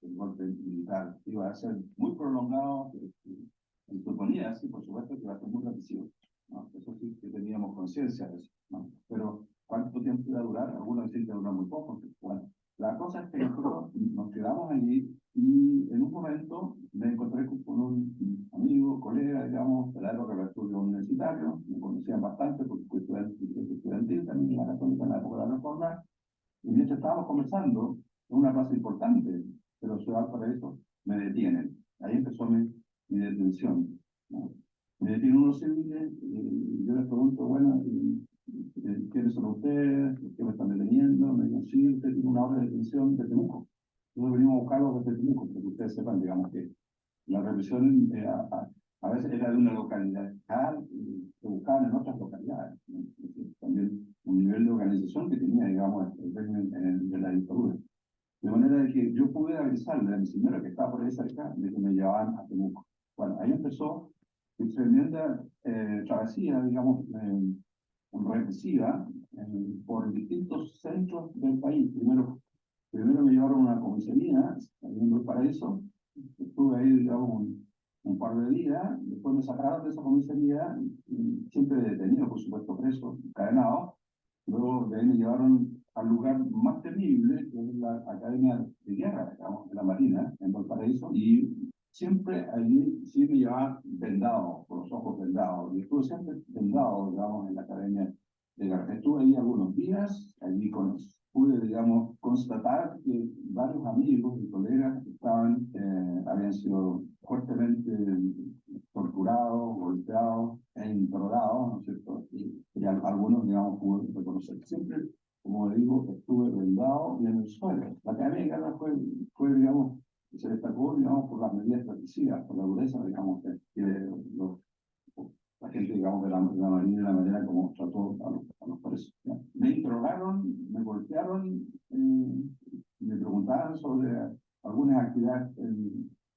el golpe militar. Iba a ser muy prolongado, se suponía, sí, por supuesto, que iba a ser muy represivo, ¿no? Eso sí que teníamos conciencia de eso, ¿no? Pero ¿cuánto tiempo iba a durar? Algunos dicen que duró muy poco. Bueno, la cosa es que nosotros nos quedamos allí y en un momento me encontré con un amigo, colega, digamos, de la época del estudio universitario. Me conocían bastante porque fui estudiantil también en la Católica en la época de la Reforma. Y mientras estábamos conversando en una plaza importante de la ciudad de Valparaíso, me detienen. Ahí empezó mi detención, ¿no? Me detienen unos civiles y yo les pregunto, bueno, ¿quiénes son ustedes? ¿Qué me están deteniendo? Me dicen, sí, usted tiene una orden de detención de Temuco. Nosotros venimos a buscarlos desde Temuco, para que ustedes sepan, digamos, que la represión a veces era de una localidad y se buscaban en otras localidades, ¿no? También un nivel de organización que tenía, digamos, el régimen de la dictadura. De manera de que yo pude avisarle a mi señora que estaba por ahí cerca de que me llevaban a Temuco. Bueno, ahí empezó mi tremenda travesía, digamos, represiva por distintos centros del país. Primero me llevaron a una comisaría, en Valparaíso. Estuve ahí, digamos, un par de días. Después me sacaron de esa comisaría, siempre detenido, por supuesto, preso, encadenado. Luego de ahí me llevaron al lugar más temible, que es la Academia de Guerra, digamos, de la Marina, en Valparaíso. Y siempre allí sí me llevaban vendado, con los ojos vendados. Y estuve siempre vendado, digamos, en la Academia de Guerra. Estuve ahí algunos días, allí pude, digamos, constatar que varios amigos y colegas habían sido fuertemente torturados, golpeados e interrogados, ¿no es cierto? Y algunos, digamos, pude reconocer. Siempre, como digo, estuve vendado y en el suelo. La Academia de Guerra fue, digamos, se destacó, digamos, por las medidas represivas, por la dureza, digamos, los, la gente, digamos, de la Marina y la manera como trató a los presos. ¿Ya? Me interrogaron, me golpearon, me preguntaban sobre algunas actividades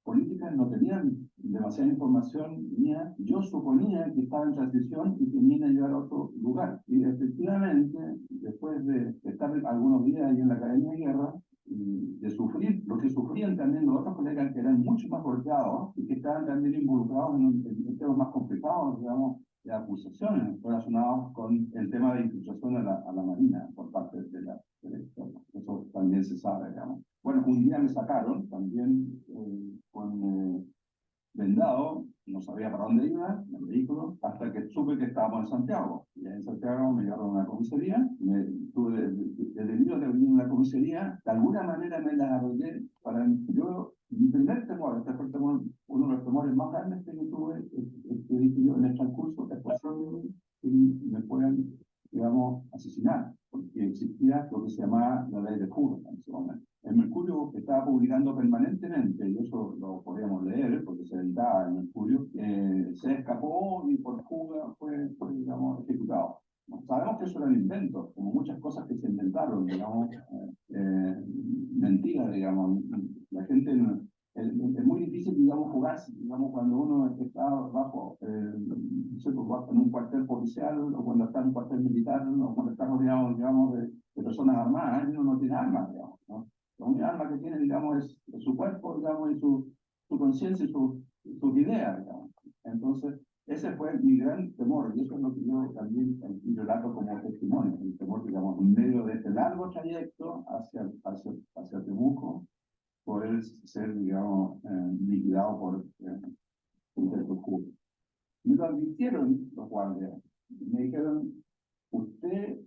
políticas, no tenían demasiada información mía. Yo suponía que estaba en transición y que me iba a llevar a otro lugar. Y efectivamente, después de estar algunos días ahí en la Academia de Guerra, y de sufrir lo que sufrían también los otros colegas que eran mucho más golpeados y que estaban también involucrados en temas más complicados, digamos, de acusaciones relacionados con el tema de infiltración a la Marina por parte de la historia. Eso también se sabe, digamos. Bueno, un día me sacaron también con vendado, no sabía para dónde iba, en el vehículo, hasta que supe que estábamos en Santiago. Y en Santiago me llevaron a una comisaría, tuve detenido de venir a una comisaría, de alguna manera me la arreglé para yo, mi primer temor, este fue el temor, uno de los temores más grandes que yo tuve, que dije yo en el transcurso, es posible que me puedan, digamos, asesinar, porque existía lo que se llamaba la ley de fuga en ese momento. El Mercurio estaba publicando permanentemente, y eso lo podíamos leer porque se editaba en Mercurio, se escapó y por fuga fue digamos, ejecutado. Sabemos que eso era un invento, como muchas cosas que se inventaron, digamos, mentiras, digamos. La gente es muy difícil, digamos, jugarse, digamos, cuando uno está bajo, no sé, en un cuartel policial, o cuando está en un cuartel militar, o cuando está rodeado, digamos, de personas armadas, uno no tiene armas, digamos, ¿no? La única arma que tiene, digamos, es su cuerpo, digamos, y su conciencia y sus ideas, digamos. Entonces, ese fue mi gran temor, y eso es lo que yo también relato como testimonio, el temor, digamos, en medio de este largo trayecto hacia Temuco, poder ser, digamos, liquidado por Interpol Cuba. Me lo advirtieron los guardias, me dijeron, usted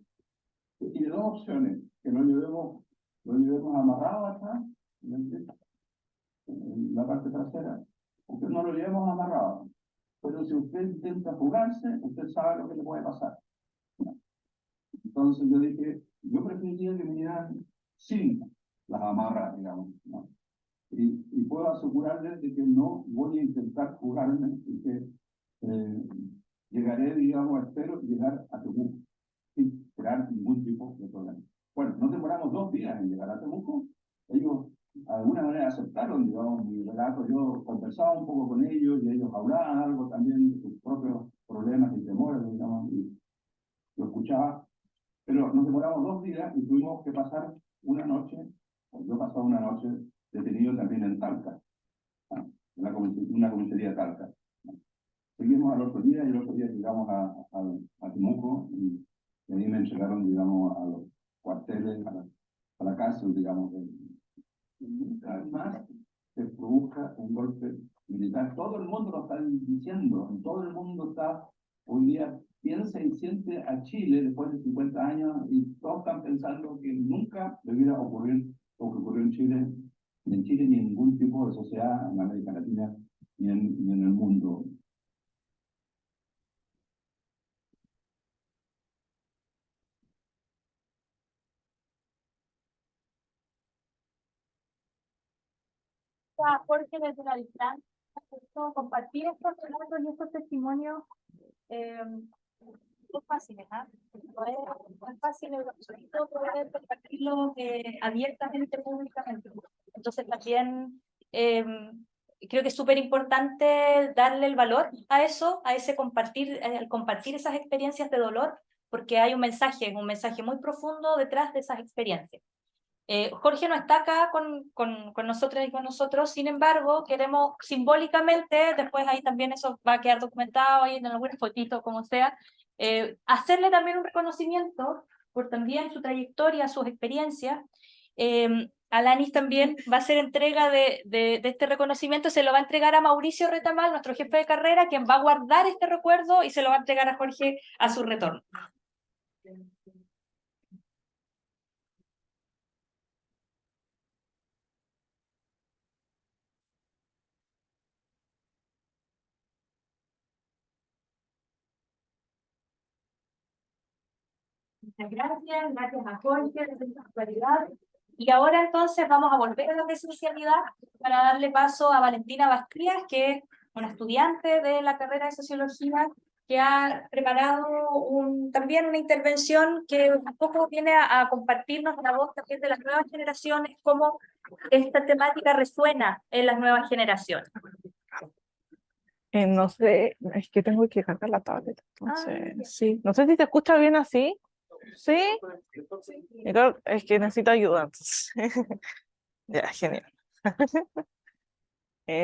tiene dos opciones, que lo llevemos amarrado acá, en la parte trasera, o que no lo llevemos amarrado. Pero si usted intenta fugarse, usted sabe lo que le puede pasar. Entonces yo dije, yo preferiría que me dieran sin las amarras, digamos, ¿no? Y puedo asegurarles de que no voy a intentar fugarme y que llegaré, digamos, espero llegar a Temuco sin crear ningún tipo de problema. Bueno, nos demoramos 2 días en llegar a Temuco. Ellos de alguna manera aceptaron, digamos, mi relato. Yo conversaba un poco con ellos y ellos hablaban algo también de sus propios problemas y temores, digamos, y lo escuchaba. Pero nos demoramos 2 días y tuvimos que pasar una noche, yo pasé una noche detenido también en Talca, ¿no? En una comisaría de Talca. Seguimos al otro día y el otro día llegamos a Temuco y ahí me entregaron, digamos, a los cuarteles, a la cárcel, digamos. Nunca más se produzca un golpe militar. Todo el mundo lo está diciendo, todo el mundo está, hoy día piensa y siente a Chile después de 50 años y todos están pensando que nunca debiera ocurrir lo que ocurrió en Chile, ni en ningún tipo de sociedad en América Latina, ni en el mundo. A Jorge desde la distancia, compartir estos relatos y estos testimonios no es fácil, ¿eh? No es fácil en lo absoluto poder compartirlo abiertamente, públicamente. Entonces también creo que es súper importante darle el valor a eso, a ese compartir, al compartir esas experiencias de dolor, porque hay un mensaje muy profundo detrás de esas experiencias. Jorge no está acá con nosotros y con nosotros, sin embargo, queremos simbólicamente, después ahí también eso va a quedar documentado ahí en alguna fotito, como sea, hacerle también un reconocimiento por también su trayectoria, sus experiencias. Alanis también va a hacer entrega de este reconocimiento, se lo va a entregar a Mauricio Retamal, nuestro jefe de carrera, quien va a guardar este recuerdo y se lo va a entregar a Jorge a su retorno. Muchas gracias a Jorge, de su actualidad. Y ahora entonces vamos a volver a la presencialidad para darle paso a Valentina Bastrías, que es una estudiante de la carrera de Sociología que ha preparado también una intervención que un poco viene a compartirnos la voz también de las nuevas generaciones, cómo esta temática resuena en las nuevas generaciones. No sé, es que tengo que cargar la tablet, entonces, sí. No sé si te escucha bien así. ¿Sí? Es que necesito ayuda, entonces. Ya, genial.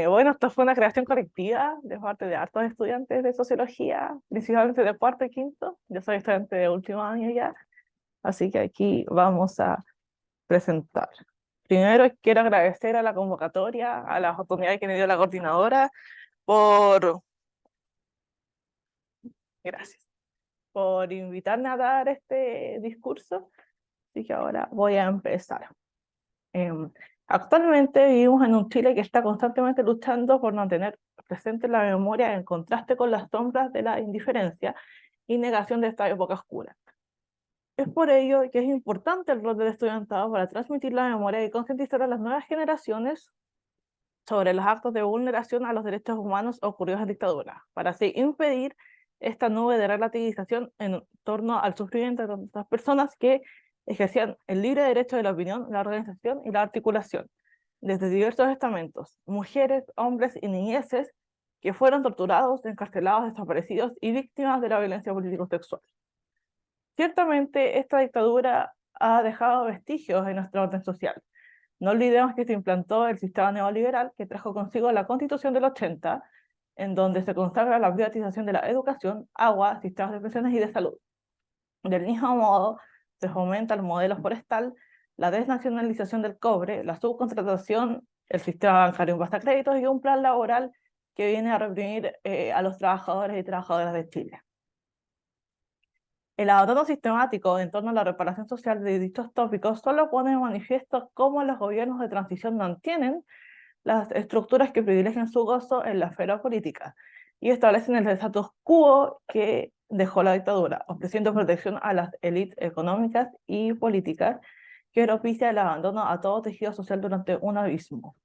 Bueno, esto fue una creación colectiva de parte de hartos estudiantes de sociología, principalmente de cuarto y quinto. Yo soy estudiante de último año ya, así que aquí vamos a presentar. Primero quiero agradecer a la convocatoria, a las oportunidades que me dio la coordinadora gracias, por invitarme a dar este discurso. Así que ahora voy a empezar. Actualmente vivimos en un Chile que está constantemente luchando por mantener presente la memoria en contraste con las sombras de la indiferencia y negación de esta época oscura. Es por ello que es importante el rol del estudiantado para transmitir la memoria y concientizar a las nuevas generaciones sobre los actos de vulneración a los derechos humanos ocurridos en dictadura, para así impedir esta nube de relativización en torno al sufrimiento de tantas personas que ejercían el libre derecho de la opinión, la organización y la articulación, desde diversos estamentos, mujeres, hombres y niñeces que fueron torturados, encarcelados, desaparecidos y víctimas de la violencia político-sexual. Ciertamente, esta dictadura ha dejado vestigios en nuestro orden social. No olvidemos que se implantó el sistema neoliberal que trajo consigo la Constitución del 80, en donde se consagra la privatización de la educación, agua, sistemas de pensiones y de salud. Del mismo modo, se fomenta el modelo forestal, la desnacionalización del cobre, la subcontratación, el sistema bancario en base a créditos y un plan laboral que viene a reprimir a los trabajadores y trabajadoras de Chile. El abandono sistemático en torno a la reparación social de dichos tópicos solo pone en manifiesto cómo los gobiernos de transición mantienen las estructuras que privilegian su gozo en la esfera política y establecen el status quo que dejó la dictadura, ofreciendo protección a las élites económicas y políticas que propicia el abandono a todo tejido social durante un abismo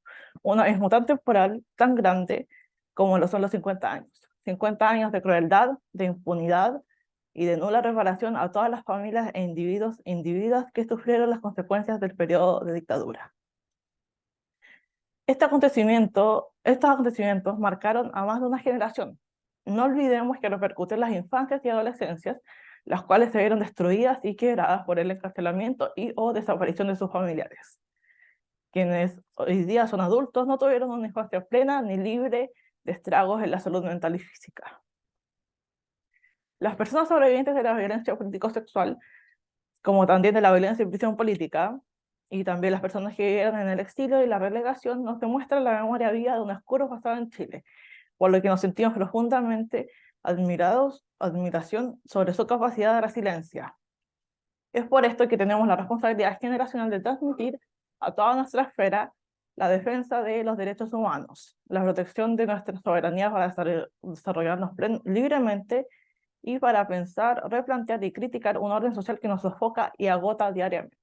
tan temporal, tan grande como lo son los 50 años. 50 años de crueldad, de impunidad, y de nula reparación a todas las familias e individuos que sufrieron las consecuencias del periodo de dictadura. Estos acontecimientos marcaron a más de una generación. No olvidemos que repercuten las infancias y adolescencias, las cuales se vieron destruidas y quebradas por el encarcelamiento y o desaparición de sus familiares. Quienes hoy día son adultos no tuvieron una infancia plena ni libre de estragos en la salud mental y física. Las personas sobrevivientes de la violencia político-sexual, como también de la violencia y prisión política, y también las personas que vivieron en el exilio y la relegación, nos demuestran la memoria viva de un oscuro pasado en Chile, por lo que nos sentimos profundamente admiración sobre su capacidad de resiliencia. Es por esto que tenemos la responsabilidad generacional de transmitir a toda nuestra esfera la defensa de los derechos humanos, la protección de nuestra soberanía para desarrollarnos libremente y para pensar, replantear y criticar un orden social que nos sofoca y agota diariamente.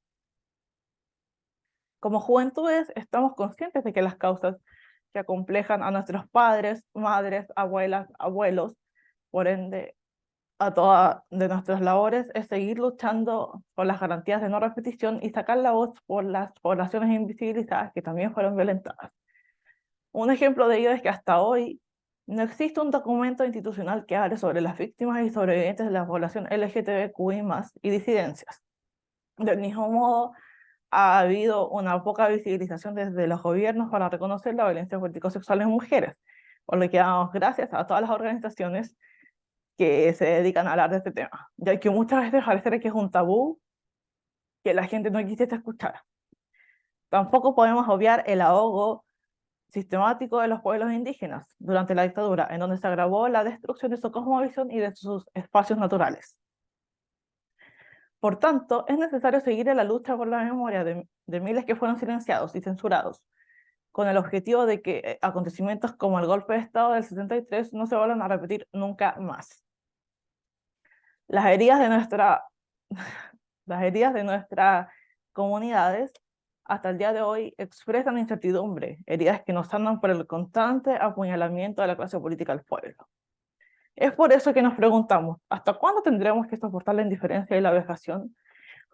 Como juventudes estamos conscientes de que las causas que acomplejan a nuestros padres, madres, abuelas, abuelos, por ende a todas de nuestras labores, es seguir luchando por las garantías de no repetición y sacar la voz por las poblaciones invisibilizadas que también fueron violentadas. Un ejemplo de ello es que hasta hoy no existe un documento institucional que hable sobre las víctimas y sobrevivientes de la población LGTBQI+ y disidencias. Del mismo modo, ha habido una poca visibilización desde los gobiernos para reconocer la violencia político-sexual en mujeres, por lo que damos gracias a todas las organizaciones que se dedican a hablar de este tema, ya que muchas veces parece que es un tabú que la gente no quisiera escuchar. Tampoco podemos obviar el ahogo sistemático de los pueblos indígenas durante la dictadura, en donde se agravó la destrucción de su cosmovisión y de sus espacios naturales. Por tanto, es necesario seguir en la lucha por la memoria de miles que fueron silenciados y censurados, con el objetivo de que acontecimientos como el golpe de Estado del 73 no se vuelvan a repetir nunca más. Las heridas de nuestras comunidades hasta el día de hoy expresan incertidumbre, heridas que nos sanan por el constante apuñalamiento de la clase política al pueblo. Es por eso que nos preguntamos, ¿hasta cuándo tendremos que soportar la indiferencia y la vejación?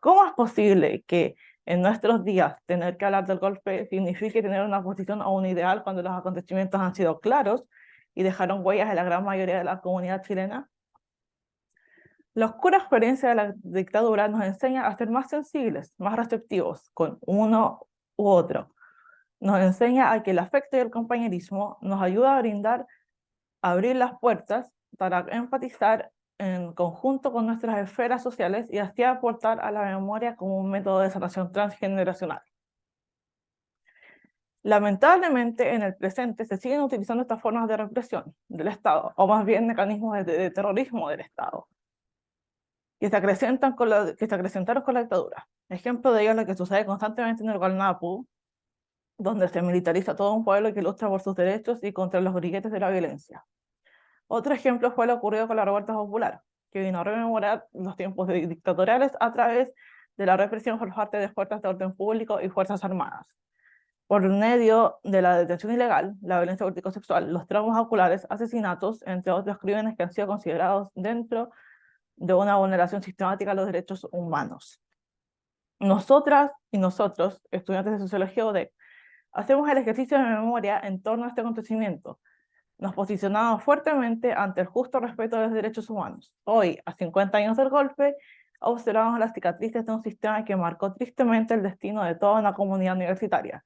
¿Cómo es posible que en nuestros días tener que hablar del golpe signifique tener una posición o un ideal cuando los acontecimientos han sido claros y dejaron huellas en la gran mayoría de la comunidad chilena? La oscura experiencia de la dictadura nos enseña a ser más sensibles, más receptivos con uno u otro. Nos enseña a que el afecto y el compañerismo nos ayuda a abrir las puertas para empatizar en conjunto con nuestras esferas sociales y así aportar a la memoria como un método de sanación transgeneracional. Lamentablemente, en el presente se siguen utilizando estas formas de represión del Estado, o más bien mecanismos de terrorismo del Estado, que se acrecentaron con la dictadura. Ejemplo de ello es lo que sucede constantemente en el Gualmapu, donde se militariza todo un pueblo que lucha por sus derechos y contra los grilletes de la violencia. Otro ejemplo fue lo ocurrido con la revuelta popular, que vino a rememorar los tiempos dictatoriales a través de la represión por parte de fuerzas de orden público y fuerzas armadas. Por medio de la detención ilegal, la violencia político-sexual, los traumas oculares, asesinatos, entre otros crímenes que han sido considerados dentro de una vulneración sistemática a los derechos humanos. Nosotras y nosotros, estudiantes de Sociología UDEC, hacemos el ejercicio de memoria en torno a este acontecimiento. Nos posicionamos fuertemente ante el justo respeto de los derechos humanos. Hoy, a 50 años del golpe, observamos las cicatrices de un sistema que marcó tristemente el destino de toda una comunidad universitaria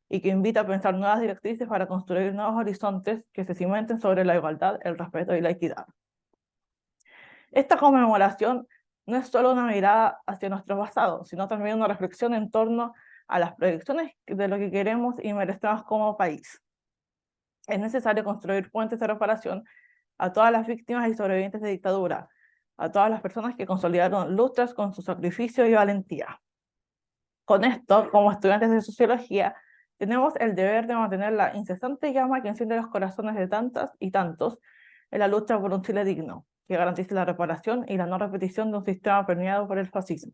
y que invita a pensar nuevas directrices para construir nuevos horizontes que se cimenten sobre la igualdad, el respeto y la equidad. Esta conmemoración no es solo una mirada hacia nuestro pasado, sino también una reflexión en torno a las proyecciones de lo que queremos y merecemos como país. Es necesario construir puentes de reparación a todas las víctimas y sobrevivientes de dictadura, a todas las personas que consolidaron luchas con su sacrificio y valentía. Con esto, como estudiantes de sociología, tenemos el deber de mantener la incesante llama que enciende los corazones de tantas y tantos en la lucha por un Chile digno, que garantice la reparación y la no repetición de un sistema permeado por el fascismo.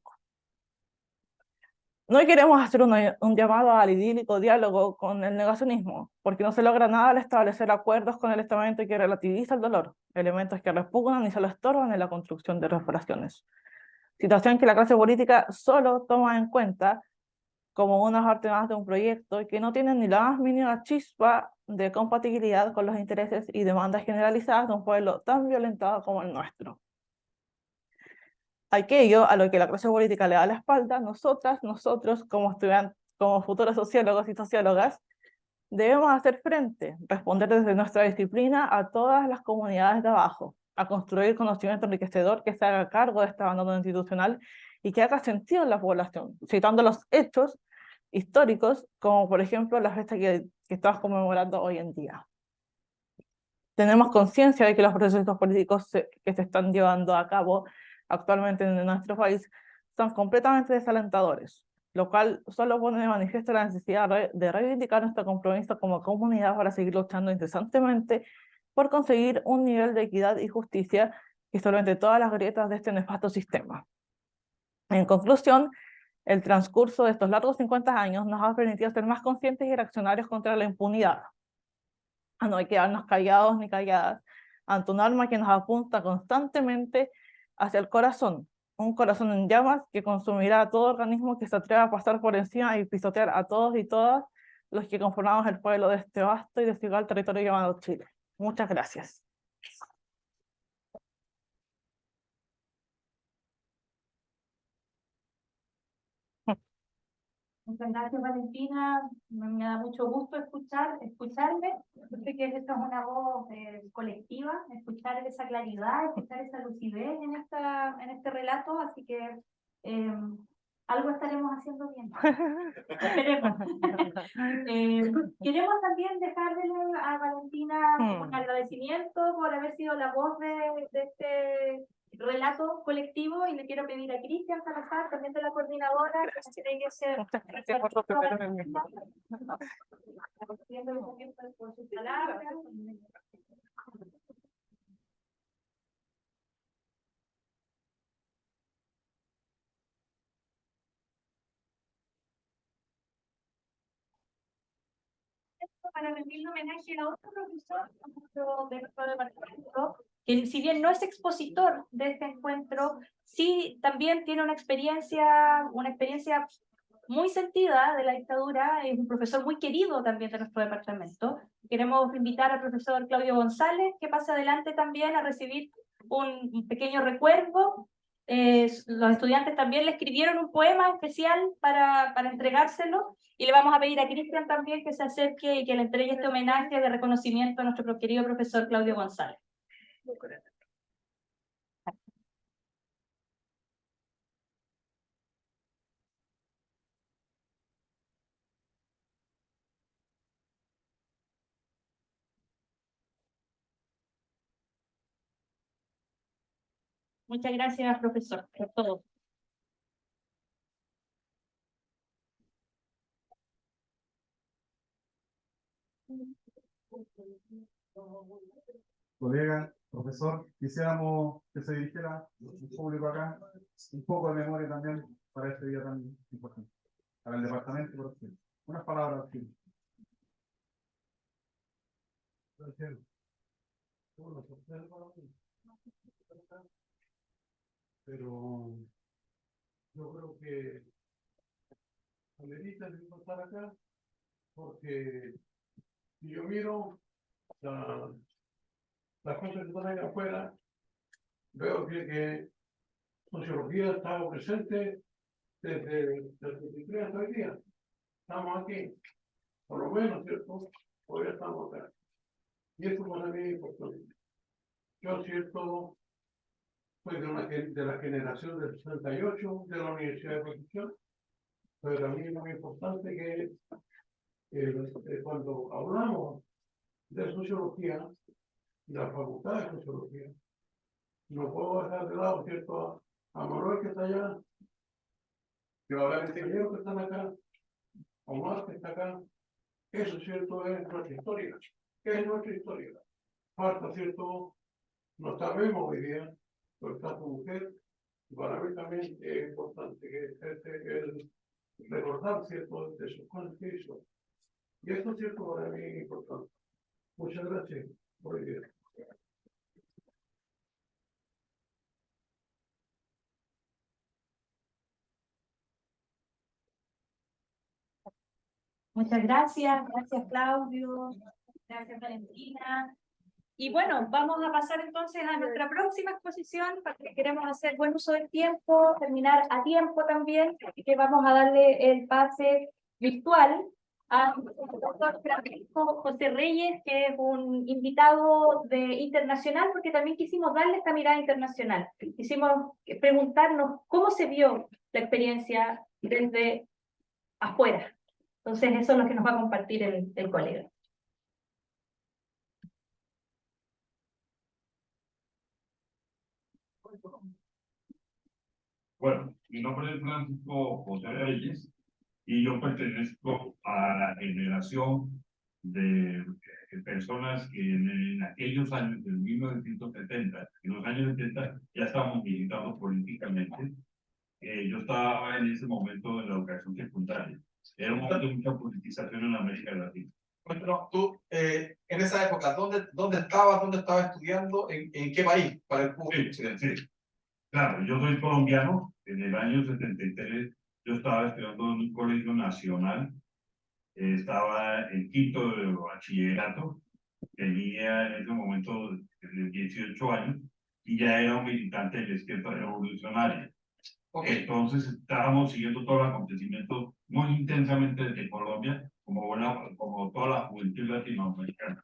No queremos hacer un llamado al idílico diálogo con el negacionismo, porque no se logra nada al establecer acuerdos con el estamento que relativiza el dolor, elementos que repugnan y solo estorban en la construcción de reparaciones. Situación que la clase política solo toma en cuenta como una parte más de un proyecto que no tiene ni la más mínima chispa de compatibilidad con los intereses y demandas generalizadas de un pueblo tan violentado como el nuestro. Aquello a lo que la clase política le da la espalda, nosotros como estudiantes, como futuros sociólogos y sociólogas, debemos hacer frente, responder desde nuestra disciplina a todas las comunidades de abajo, a construir conocimiento enriquecedor que se haga cargo de este abandono institucional y que haga sentido en la población, citando los hechos históricos, como por ejemplo la fecha que estamos conmemorando hoy en día. Tenemos conciencia de que los procesos políticos que se están llevando a cabo actualmente en nuestro país son completamente desalentadores, lo cual solo pone de manifiesto la necesidad de reivindicar nuestro compromiso como comunidad para seguir luchando incesantemente por conseguir un nivel de equidad y justicia que solvente todas las grietas de este nefasto sistema. En conclusión, el transcurso de estos largos 50 años nos ha permitido ser más conscientes y reaccionarios contra la impunidad, a no quedarnos callados ni calladas ante un arma que nos apunta constantemente hacia el corazón, un corazón en llamas que consumirá a todo organismo que se atreva a pasar por encima y pisotear a todos y todas los que conformamos el pueblo de este vasto y desigual territorio llamado Chile. Muchas gracias. Muchas gracias, Valentina. Me da mucho gusto escucharle. Sé que esta es una voz colectiva, escuchar esa claridad, escuchar esa lucidez en este relato, así que algo estaremos haciendo bien. Esperemos. Queremos también dejarle a Valentina un agradecimiento por haber sido la voz de este relato colectivo, y le quiero pedir a Cristian Salazar, también de la coordinadora, que nos entregue ese... Muchas gracias por su primera por sus palabras. para rendirle homenaje a otro profesor de nuestro departamento, que si bien no es expositor de este encuentro, sí también tiene una experiencia muy sentida de la dictadura, es un profesor muy querido también de nuestro departamento. Queremos invitar al profesor Claudio González, que pase adelante también a recibir un pequeño recuerdo. Los estudiantes también le escribieron un poema especial para entregárselo, y le vamos a pedir a Cristian también que se acerque y que le entregue este homenaje de reconocimiento a nuestro querido profesor Claudio González. Muchas gracias, profesor, por todo. Colega, profesor, quisiéramos que se dirigiera el público acá un poco de memoria también para este día tan importante, para el departamento, por ejemplo. Unas palabras. Sí. Pero yo creo que amerita estar acá, porque si yo miro las cosas que están ahí afuera, veo que sociología ha estado presente desde el 73 hasta hoy día. Estamos aquí, por lo menos, ¿cierto? Hoy estamos acá. Y esto para mí es importante. Yo, cierto, soy de la generación del 68 de la Universidad de Concepción, pero también es muy importante que cuando hablamos de sociología, de la facultad de sociología, no puedo dejar de lado, ¿cierto? A Manuel que está allá, que va a haber ingenieros que están acá, a Omar que está acá. Eso, ¿cierto? Es nuestra historia. ¿Qué es nuestra historia? Falta, ¿cierto? No sabemos hoy día, por esta mujer, y para mí también es importante que el recordar, ¿cierto?, de sus cosas que hizo. Y esto, ¿cierto?, para mí es importante. Muchas gracias por el día. Muchas gracias Claudio, gracias Valentina. Y bueno, vamos a pasar entonces a nuestra próxima exposición, porque queremos hacer buen uso del tiempo, terminar a tiempo también, y que vamos a darle el pase virtual al doctor Francisco José Reyes, que es un invitado internacional, porque también quisimos darle esta mirada internacional. Quisimos preguntarnos cómo se vio la experiencia desde afuera. Entonces, eso es lo que nos va a compartir el colega. Bueno, mi nombre es Francisco José Reyes y yo pertenezco a la generación de personas que en aquellos años, del 1970, en los años 70, ya estábamos militando políticamente. Yo estaba en ese momento en la educación secundaria. Era un momento de mucha politización en América Latina. Bueno, tú, en esa época, ¿dónde estabas? ¿Dónde estabas estudiando? ¿En qué país? Para el público. Sí. Claro, yo soy colombiano. En el año 73 yo estaba estudiando en un colegio nacional. Estaba en quinto de bachillerato. Tenía en ese momento 18 años y ya era un militante de la izquierda revolucionaria. Okay. Entonces estábamos siguiendo todo el acontecimiento muy intensamente desde Colombia, como toda la juventud latinoamericana.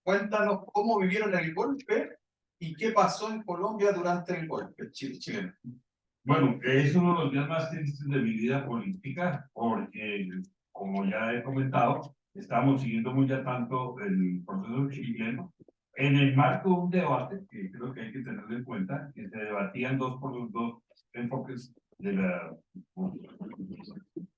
Cuéntanos cómo vivieron el golpe y qué pasó en Colombia durante el golpe chileno. Bueno, es uno de los días más tristes de mi vida política, porque, como ya he comentado, estamos siguiendo muy a tanto el proceso chileno, en el marco de un debate que creo que hay que tener en cuenta, que se debatían dos enfoques de la...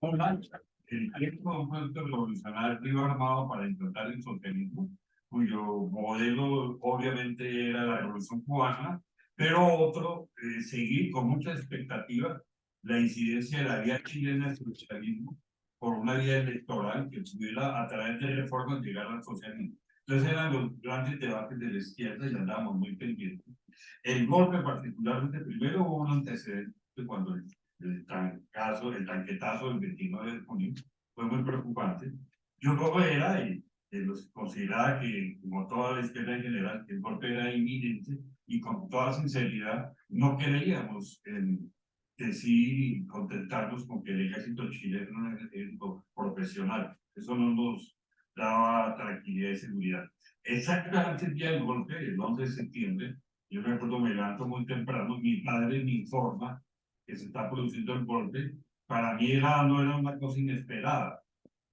Una, el tiempo de un proyecto revolucionario armado para intentar el socialismo, cuyo modelo obviamente era la revolución cubana, pero otro, seguir con mucha expectativa la incidencia de la vía chilena del socialismo por una vía electoral que pudiera a través de reformas llegar al socialismo. Entonces eran los grandes debates de la izquierda y andábamos muy pendientes. El golpe particularmente, primero hubo un antecedente cuando el tanquetazo del 29 de junio fue muy preocupante. Yo como era, y los consideraba que, como toda la izquierda en general, que el golpe era inminente y con toda sinceridad no creíamos en decir y contentarnos con que el ejército chileno era un ejército profesional. Eso no nos daba tranquilidad y seguridad. Exactamente el día del golpe, el 11 de septiembre, yo me acuerdo, me levanto muy temprano, mi padre me informa que se está produciendo el golpe. Para mí no era una cosa inesperada.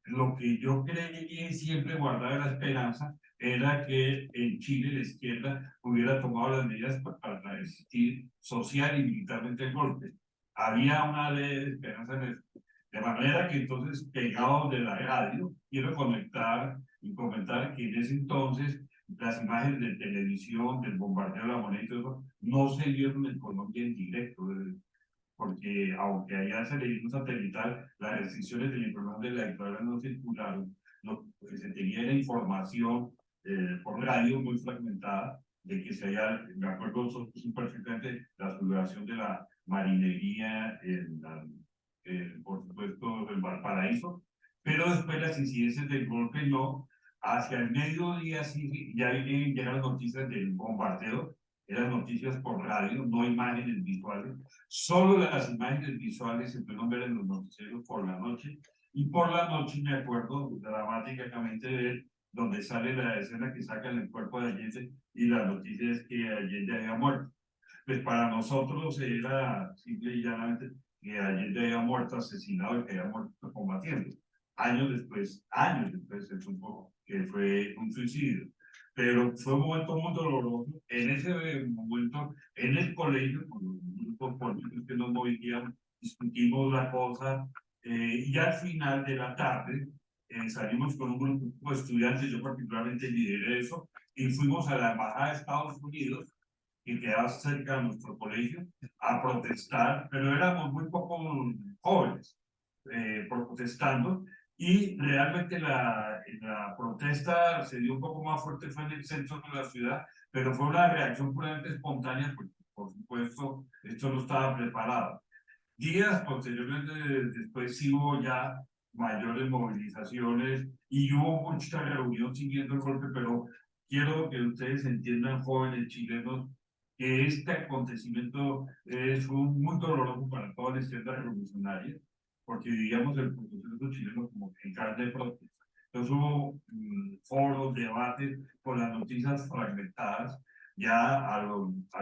Lo que yo creí y siempre guardaba la esperanza era que en Chile la izquierda hubiera tomado las medidas para resistir social y militarmente el golpe. Había una leve de esperanza en eso. De manera que entonces, pegado de la radio, quiero conectar y comentar que en ese entonces las imágenes de televisión, del bombardeo de la moneda y todo eso, no se vieron en Colombia en directo, porque aunque haya televisão satelital, las restricciones de la información de la dictadura no circularon. Lo que se tenía era información por radio muy fragmentada de que se haya, me acuerdo perfectamente, la sublevación de la marinería por supuesto, en Valparaíso, pero después las incidencias del golpe no. Hacia el mediodía sí, ya llegaron noticias del bombardeo, eran noticias por radio, no imágenes visuales. Solo las imágenes visuales se pudieron ver en los noticieros por la noche. Y por la noche me acuerdo dramáticamente de donde sale la escena que sacan el cuerpo de Allende y la noticia es que Allende había muerto. Pues para nosotros era simple y llanamente que Allende había muerto asesinado y que había muerto combatiendo. Años después se supo que fue un suicidio. Pero fue un momento muy doloroso. En ese momento, en el colegio, con los grupos políticos que nos movíamos, discutimos la cosa y al final de la tarde salimos con un grupo de estudiantes, yo particularmente lideré eso, y fuimos a la Embajada de Estados Unidos que quedaba cerca de nuestro colegio, a protestar, pero éramos muy pocos jóvenes protestando, y realmente la protesta se dio un poco más fuerte, fue en el centro de la ciudad, pero fue una reacción puramente espontánea, porque por supuesto esto no estaba preparado. Días posteriormente, después sí hubo ya mayores movilizaciones y hubo mucha reunión siguiendo el golpe, pero quiero que ustedes entiendan, jóvenes chilenos, que este acontecimiento fue muy doloroso para toda la izquierda revolucionaria, porque vivíamos el proceso chileno como en carne propia. Entonces hubo foros, debates con las noticias fragmentadas. Ya al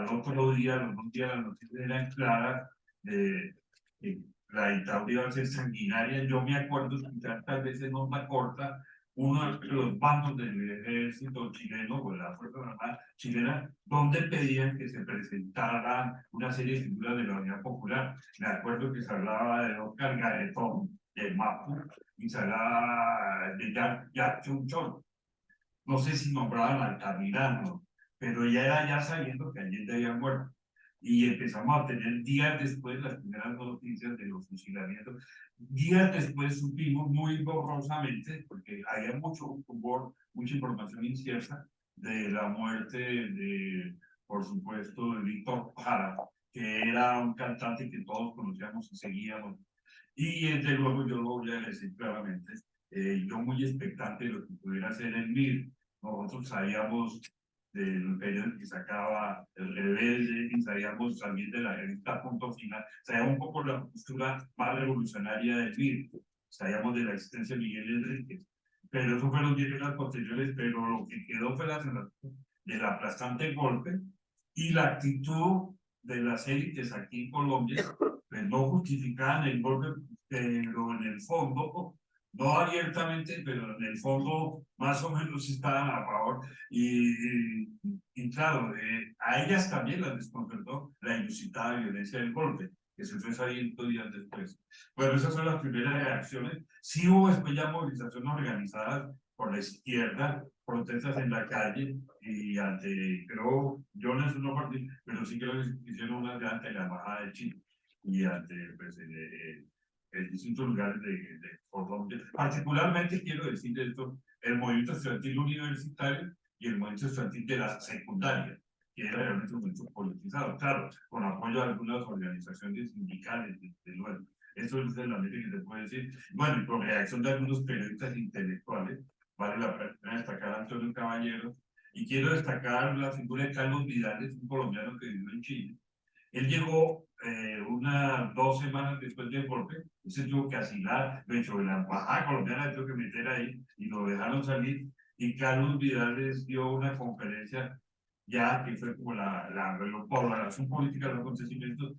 otro día, a los 2 días, las noticias eran claras de la dictadura iba a ser sanguinaria. Yo me acuerdo escuchar tal vez en onda corta uno de los bandos del ejército chileno o de la Fuerza Armada chilena, donde pedían que se presentaran una serie de figuras de la Unidad Popular. Me acuerdo que se hablaba de Oscar Gaetón, de Mapu, y se hablaba de Jack Chunchón. No sé si nombraban al Altamirano, pero ya era ya sabiendo que Allende había muerto. Y empezamos a tener días después las primeras noticias de los fusilamientos. Días después supimos muy borrosamente, porque había mucho rumor, mucha información incierta, de la muerte de, por supuesto, de Víctor Jara, que era un cantante que todos conocíamos y seguíamos. Y desde luego yo lo voy a decir claramente, yo muy expectante de lo que pudiera ser el MIR. Nosotros sabíamos del periodo que sacaba El Rebelde, y sabíamos también de la revista Punto Final, sabíamos un poco la postura más revolucionaria del MIR, sabíamos de la existencia de Miguel Enríquez, pero eso fueron 10 años posteriores, pero lo que quedó fue la sensación del aplastante golpe y la actitud de las élites aquí en Colombia, pues no justificaban el golpe, pero en el fondo, no abiertamente, pero en el fondo más o menos estaban a favor. Y claro, a ellas también las desconcertó la inusitada violencia del golpe, que se fue sabiendo días después. Bueno, esas son las primeras reacciones. Sí hubo después ya movilizaciones organizadas por la izquierda, protestas en la calle, y ante, creo, yo no soy una parte, pero sí creo que hicieron unas de ante la Embajada de Chile y ante pues, en distintos lugares de Colombia. Particularmente quiero decir esto, el movimiento estudiantil universitario y el movimiento estudiantil de la secundaria, que era realmente un movimiento politizado, claro, con apoyo de algunas organizaciones sindicales, desde luego. Eso es de la mente que se puede decir. Bueno, y por reacción de algunos periodistas intelectuales, vale la pena destacar a Antonio Caballero, y quiero destacar la figura de Carlos Vidales, un colombiano que vivió en Chile. Él llegó unas 2 semanas después del golpe, se tuvo que asilar, de hecho, la embajada colombiana tuvo que meter ahí y lo dejaron salir, y Carlos Vidales dio una conferencia ya que fue como por la razón política de los acontecimientos,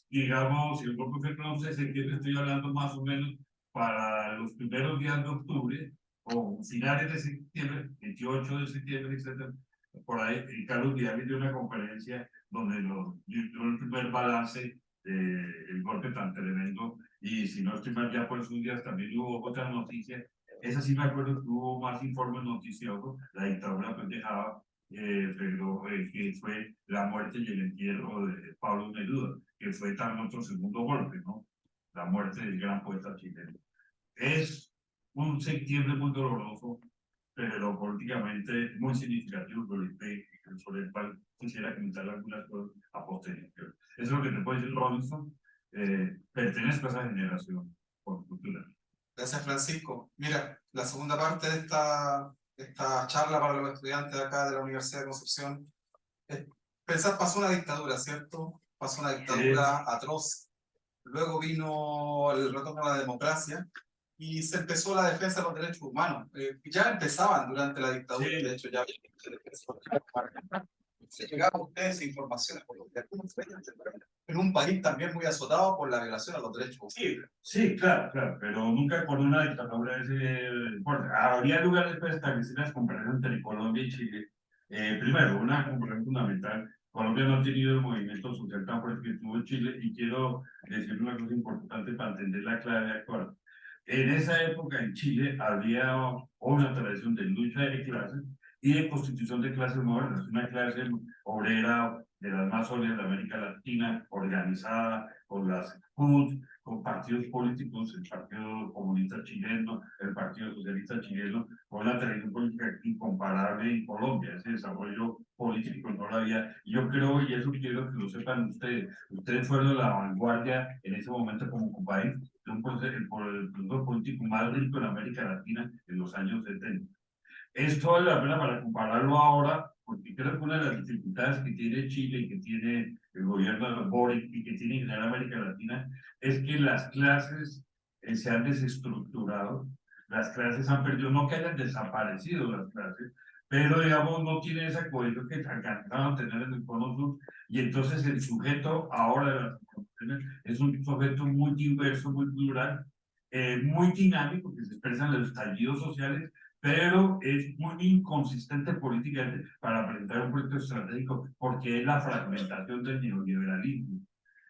digamos, si el golpe fue el 11 de septiembre, estoy hablando más o menos para los primeros días de octubre, o finales de septiembre, 28 de septiembre, etc. Por ahí, Carlos Vidales dio una conferencia donde dio el primer balance del golpe tan tremendo, y si no estoy mal, ya por esos días también hubo otra noticia. Esa sí me acuerdo que hubo más informes noticiosos, la dictadura pues dejaba, pero que fue la muerte y el entierro de Pablo Neruda, que fue también otro segundo golpe, ¿no? La muerte del gran poeta chileno. Es un septiembre muy doloroso, pero políticamente muy significativo, sobre el cual quisiera comentar algunas cosas a posteriori. Eso es lo que te puede decir Robinson. Pertenezco a esa generación por cultura. Gracias, Francisco. Mira, la segunda parte de esta charla para los estudiantes de acá de la Universidad de Concepción. Pensar, pasó una dictadura, ¿cierto? Pasó una dictadura atroz. Luego vino el retorno a la democracia y se empezó la defensa de los derechos humanos. Ya empezaban durante la dictadura, Sí. de hecho, ya había defensa de los derechos humanos. Se llegaban a ustedes informaciones en un país también muy azotado por la violación a los derechos humanos. Sí, sí, claro, claro, pero nunca con una dictadura de ese porte. Habría lugar después de establecer las comparaciones entre Colombia y Chile. Primero, una comparación fundamental. Colombia no ha tenido el movimiento social tan fuerte que tuvo Chile, y quiero decir una cosa importante para entender la clave actual. En esa época en Chile había una tradición de lucha de clases y de constitución de clases modernas, una clase obrera de las más sólidas de América Latina, organizada con las CUT, con partidos políticos, el Partido Comunista Chileno, el Partido Socialista Chileno, con una tradición política incomparable en Colombia. Ese desarrollo político no lo había. Yo creo, y eso quiero que lo sepan ustedes fueron la vanguardia en ese momento como país de un proceso, el proceso político más rico en América Latina en los años 70. Esto vale la pena para compararlo ahora, porque creo que una de las dificultades que tiene Chile y que tiene el gobierno de Boric y que tiene en general América Latina es que las clases se han desestructurado, las clases han perdido, no que hayan desaparecido las clases, pero digamos no tiene esa cohesión que alcanzaban a tener en el cono sur, y entonces el sujeto ahora de las constituciones es un sujeto muy diverso, muy plural, muy dinámico, que se expresa en los estallidos sociales, pero es muy inconsistente políticamente para presentar un proyecto estratégico, porque es la fragmentación del neoliberalismo.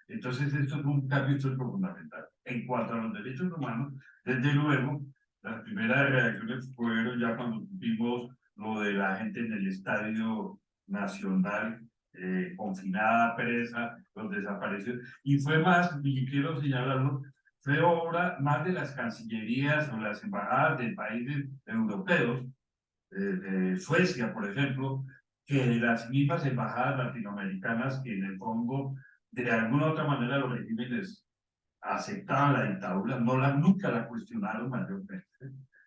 Entonces, esto es un cambio histórico fundamental. En cuanto a los derechos humanos, desde luego, las primeras reacciones fueron ya cuando vimos lo de la gente en el Estadio Nacional, confinada, presa, los desaparecidos, y fue más, y quiero señalarlo, fue obra más de las cancillerías o las embajadas de países europeos, de Suecia, por ejemplo, que de las mismas embajadas latinoamericanas, que en el Congo, de alguna u otra manera, los regímenes aceptaban la dictadura, nunca la cuestionaron mayormente.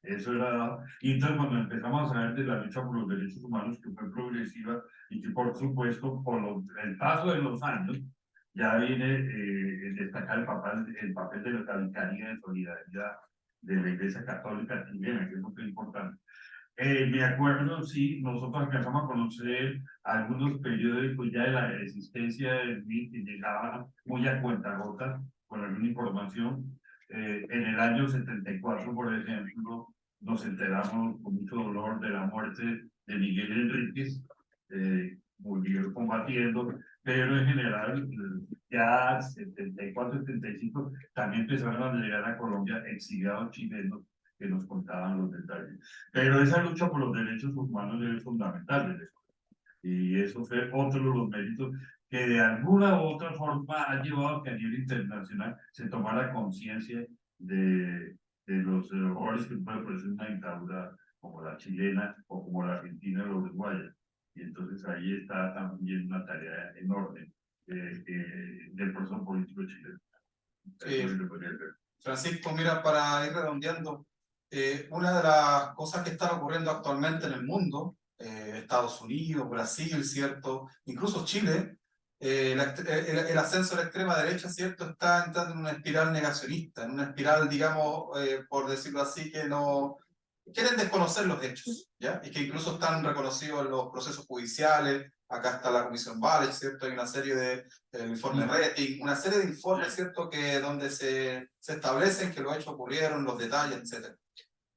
Eso era. Y entonces, cuando empezamos a ver de la lucha por los derechos humanos, que fue progresiva y que, por supuesto, el paso de los años, ya viene destacar el papel de la Vicaría de Solidaridad de la Iglesia Católica Chilena, que es muy importante. Me acuerdo, sí, nosotros alcanzamos a conocer algunos periódicos ya de la existencia del MIT que llegaban muy a cuentagotas con alguna información. En el año 74, por ejemplo, nos enteramos con mucho dolor de la muerte de Miguel Enríquez, murió combatiendo, pero en general ya 74, 75 también empezaron a llegar a Colombia exiliados chilenos que nos contaban los detalles. Pero esa lucha por los derechos humanos es fundamental, y eso fue otro de los méritos que de alguna u otra forma ha llevado a que a nivel internacional se tomara conciencia de los errores que puede producir una dictadura como la chilena o como la argentina o la uruguaya. Y entonces ahí está también una tarea enorme del proceso político chileno. Francisco, mira, para ir redondeando, una de las cosas que están ocurriendo actualmente en el mundo, Estados Unidos, Brasil, ¿cierto? Incluso Chile, el ascenso de la extrema derecha, ¿cierto? Está entrando en una espiral negacionista, en una espiral, digamos, por decirlo así, que no quieren desconocer los hechos, ¿ya? Y que incluso están reconocidos en los procesos judiciales. Acá está la Comisión Vález, ¿cierto? Hay una serie de informe rating, una serie de informes, ¿cierto? Que donde se establecen que los hechos ocurrieron, los detalles, etc.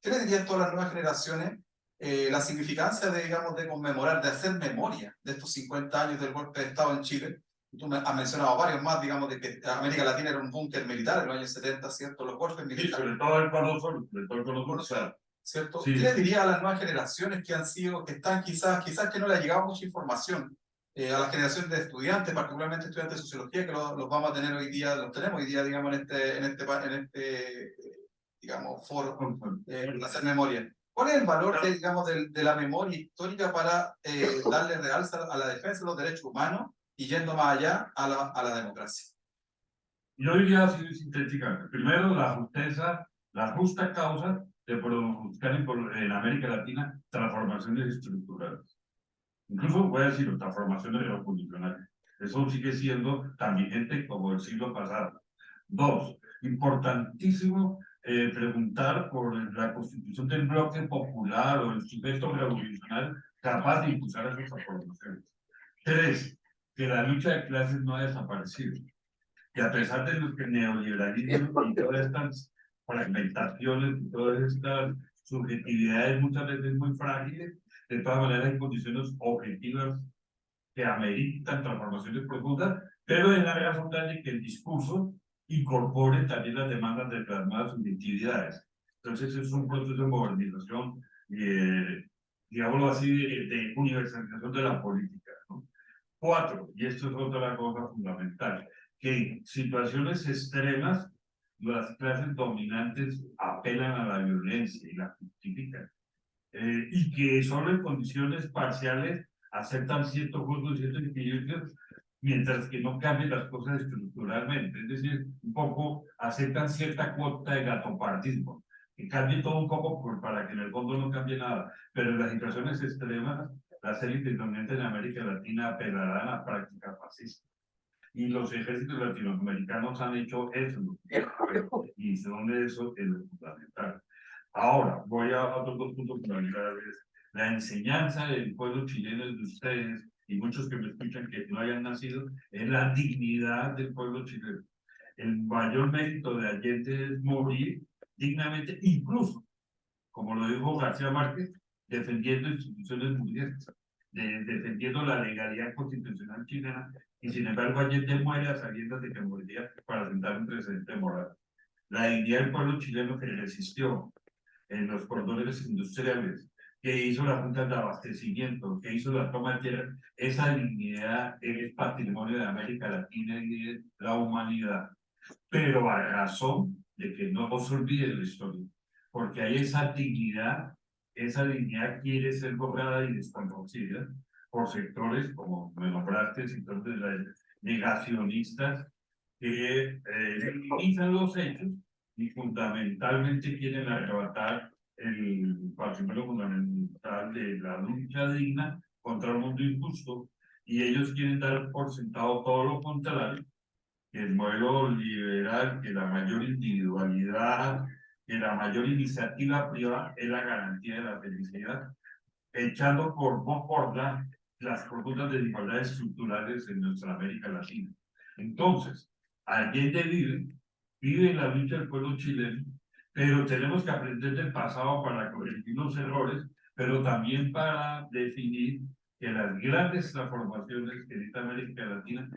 ¿Qué le dirías tú a las nuevas generaciones la significancia de, digamos, de conmemorar, de hacer memoria de estos 50 años del golpe de Estado en Chile? Tú me has mencionado varios más, digamos, de que América Latina era un búnker militar en los años 70, ¿cierto? Los golpes militares. Sí, sobre todo el Cono Sur, sobre todo el Cono Sur. ¿Cierto? Sí. ¿Qué le diría a las nuevas generaciones que han sido, que están quizás que no le ha llegado mucha información a las generaciones de estudiantes, particularmente estudiantes de sociología, que los vamos a tener hoy día, los tenemos hoy día, digamos, en este digamos, foro, hacer memoria? ¿Cuál es el valor, digamos, de la memoria histórica para darle realce a la defensa de los derechos humanos y yendo más allá a la democracia? Yo diría así sintéticamente. Primero, la justa causa de buscar en América Latina transformaciones estructurales. Incluso voy a decir transformaciones revolucionarias. Eso sigue siendo tan vigente como el siglo pasado. Dos, importantísimo preguntar por la constitución del bloque popular o el sujeto revolucionario capaz de impulsar esas transformaciones. Tres, que la lucha de clases no ha desaparecido. Que a pesar de los que neoliberalismo y todas estas fragmentaciones y todas estas subjetividades muchas veces muy frágiles, de todas maneras hay condiciones objetivas que ameritan transformaciones profundas, pero en la razón de que el discurso incorpore también las demandas de las nuevas subjetividades. Entonces es un proceso de modernización, digámoslo así, de universalización de la política, ¿no? Cuatro, y esto es otra cosa fundamental, que en situaciones extremas las clases dominantes apelan a la violencia y la justifican, y que solo en condiciones parciales aceptan ciertos juegos, ciertos equilibrios, mientras que no cambien las cosas estructuralmente. Es decir, un poco aceptan cierta cuota de gatopartismo, que cambie todo un poco para que en el fondo no cambie nada. Pero en las situaciones extremas, las élites dominantes en América Latina apelarán a prácticas fascistas. Y los ejércitos latinoamericanos han hecho eso, y son eso es lo fundamental. Ahora, voy a otros dos puntos fundamentales. La enseñanza del pueblo chileno de ustedes, y muchos que me escuchan que no hayan nacido, es la dignidad del pueblo chileno. El mayor mérito de Allende es morir dignamente, incluso, como lo dijo García Márquez, defendiendo instituciones mundiales, defendiendo la legalidad constitucional chilena, y sin embargo Allende muere a sabiendas de que moriría para sentar un precedente moral. La dignidad del pueblo chileno que resistió en los cordones industriales, que hizo la Junta de Abastecimiento, que hizo la toma de tierra, esa dignidad es patrimonio de América Latina y de la humanidad. Pero a razón de que no se olvide la historia, porque hay esa dignidad quiere ser borrada y desconocida por sectores, como me nombraste, sectores de la negacionistas, que minimizan los hechos y fundamentalmente quieren arrebatar el patrimonio fundamental de la lucha digna contra un mundo injusto, y ellos quieren dar por sentado todo lo contrario, que el modelo liberal, que la mayor individualidad, que la mayor iniciativa privada es la garantía de la felicidad, echando por borda las profundas desigualdades estructurales en nuestra América Latina. Entonces, Allende vive en la lucha del pueblo chileno, pero tenemos que aprender del pasado para corregir los errores, pero también para definir que las grandes transformaciones que necesita América Latina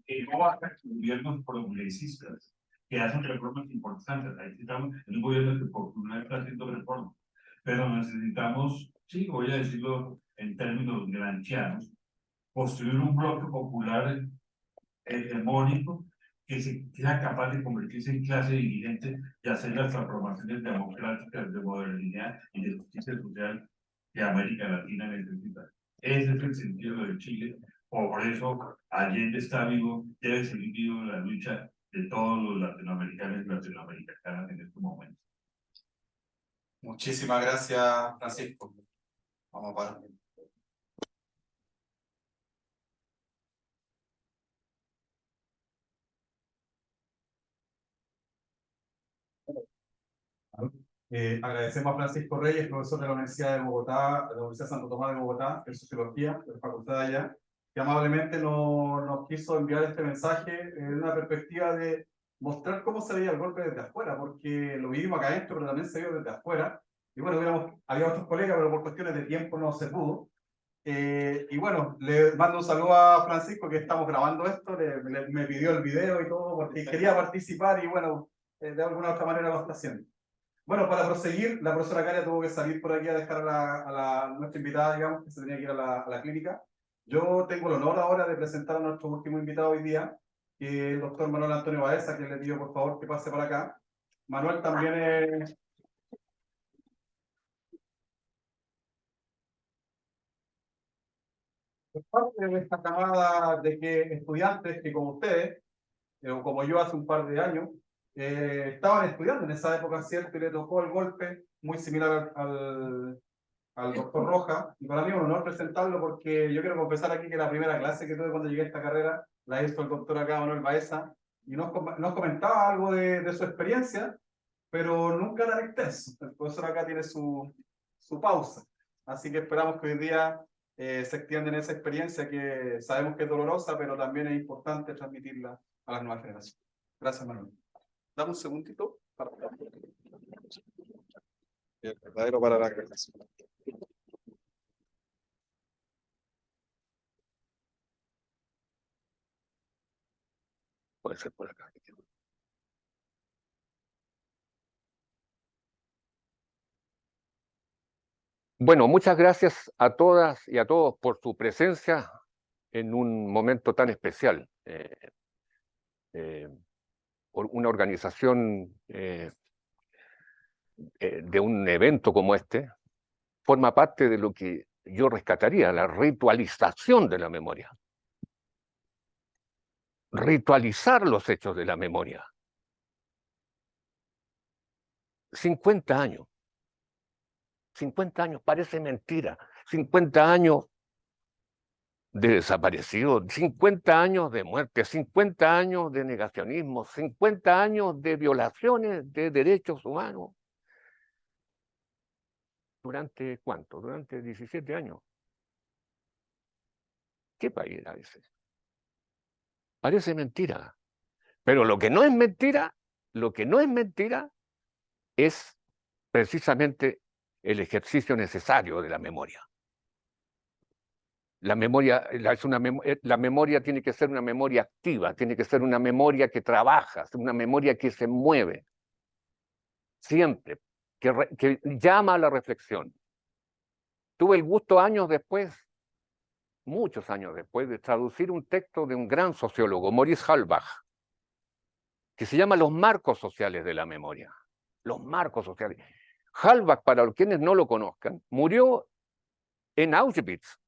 que no bajan gobiernos progresistas que hacen reformas importantes. Ahí estamos en un gobierno que por primera vez está haciendo reformas, pero necesitamos, sí, voy a decirlo en términos granchianos, construir un bloque popular hegemónico que sea capaz de convertirse en clase dirigente y hacer las transformaciones democráticas de modernidad y de justicia social que América Latina necesita. Ese es el sentido de Chile. Por eso Allende está vivo, debe seguir vivo en la lucha de todos los latinoamericanos y latinoamericanas en este momento. Muchísimas gracias, Francisco. Vamos para. Agradecemos a Francisco Reyes, profesor de la Universidad de Bogotá, de la Universidad Santo Tomás de Bogotá, en Sociología, de la Facultad de allá, que amablemente nos quiso enviar este mensaje en una perspectiva de mostrar cómo se veía el golpe desde afuera, porque lo vivimos acá adentro, pero también se vio desde afuera. Y bueno, había otros colegas, pero por cuestiones de tiempo no se pudo. Y bueno, le mando un saludo a Francisco, que estamos grabando esto, me pidió el video y todo, porque quería participar y bueno, de alguna u otra manera lo está haciendo. Bueno, para proseguir, la profesora Caria tuvo que salir por aquí a dejar a nuestra invitada, digamos, que se tenía que ir a la clínica. Yo tengo el honor ahora de presentar a nuestro último invitado hoy día, que es el doctor Manuel Antonio Baeza, que le pido por favor que pase para acá. Manuel también es parte de esta camada de estudiantes que como ustedes, o como yo hace un par de años, estaban estudiando en esa época, ¿cierto? Y le tocó el golpe muy similar al doctor Roja, y para mí es un honor presentarlo porque yo quiero confesar aquí que la primera clase que tuve cuando llegué a esta carrera la hizo el doctor acá, Manuel Baeza, y nos comentaba algo de su experiencia, pero nunca tan extenso. El profesor acá tiene su pausa, así que esperamos que hoy día se extienda en esa experiencia que sabemos que es dolorosa, pero también es importante transmitirla a las nuevas generaciones. Gracias, Manuel. Dame un segundito para el verdadero para la grabación. Puede ser por acá. Bueno, muchas gracias a todas y a todos por su presencia en un momento tan especial. Por una organización de un evento como este forma parte de lo que yo rescataría, la ritualización de la memoria. Ritualizar los hechos de la memoria. 50 años. 50 años, parece mentira. 50 años de desaparecido, 50 años de muerte, 50 años de negacionismo, 50 años de violaciones de derechos humanos. ¿Durante cuánto? Durante 17 años. ¿Qué país era ese? Parece mentira. Pero lo que no es mentira, es precisamente el ejercicio necesario de la memoria. La memoria tiene que ser una memoria activa, tiene que ser una memoria que trabaja, una memoria que se mueve, siempre, que llama a la reflexión. Tuve el gusto años después, muchos años después, de traducir un texto de un gran sociólogo, Maurice Halbach, que se llama Los marcos sociales de la memoria. Los marcos sociales. Halbach, para quienes no lo conozcan, murió en Auschwitz,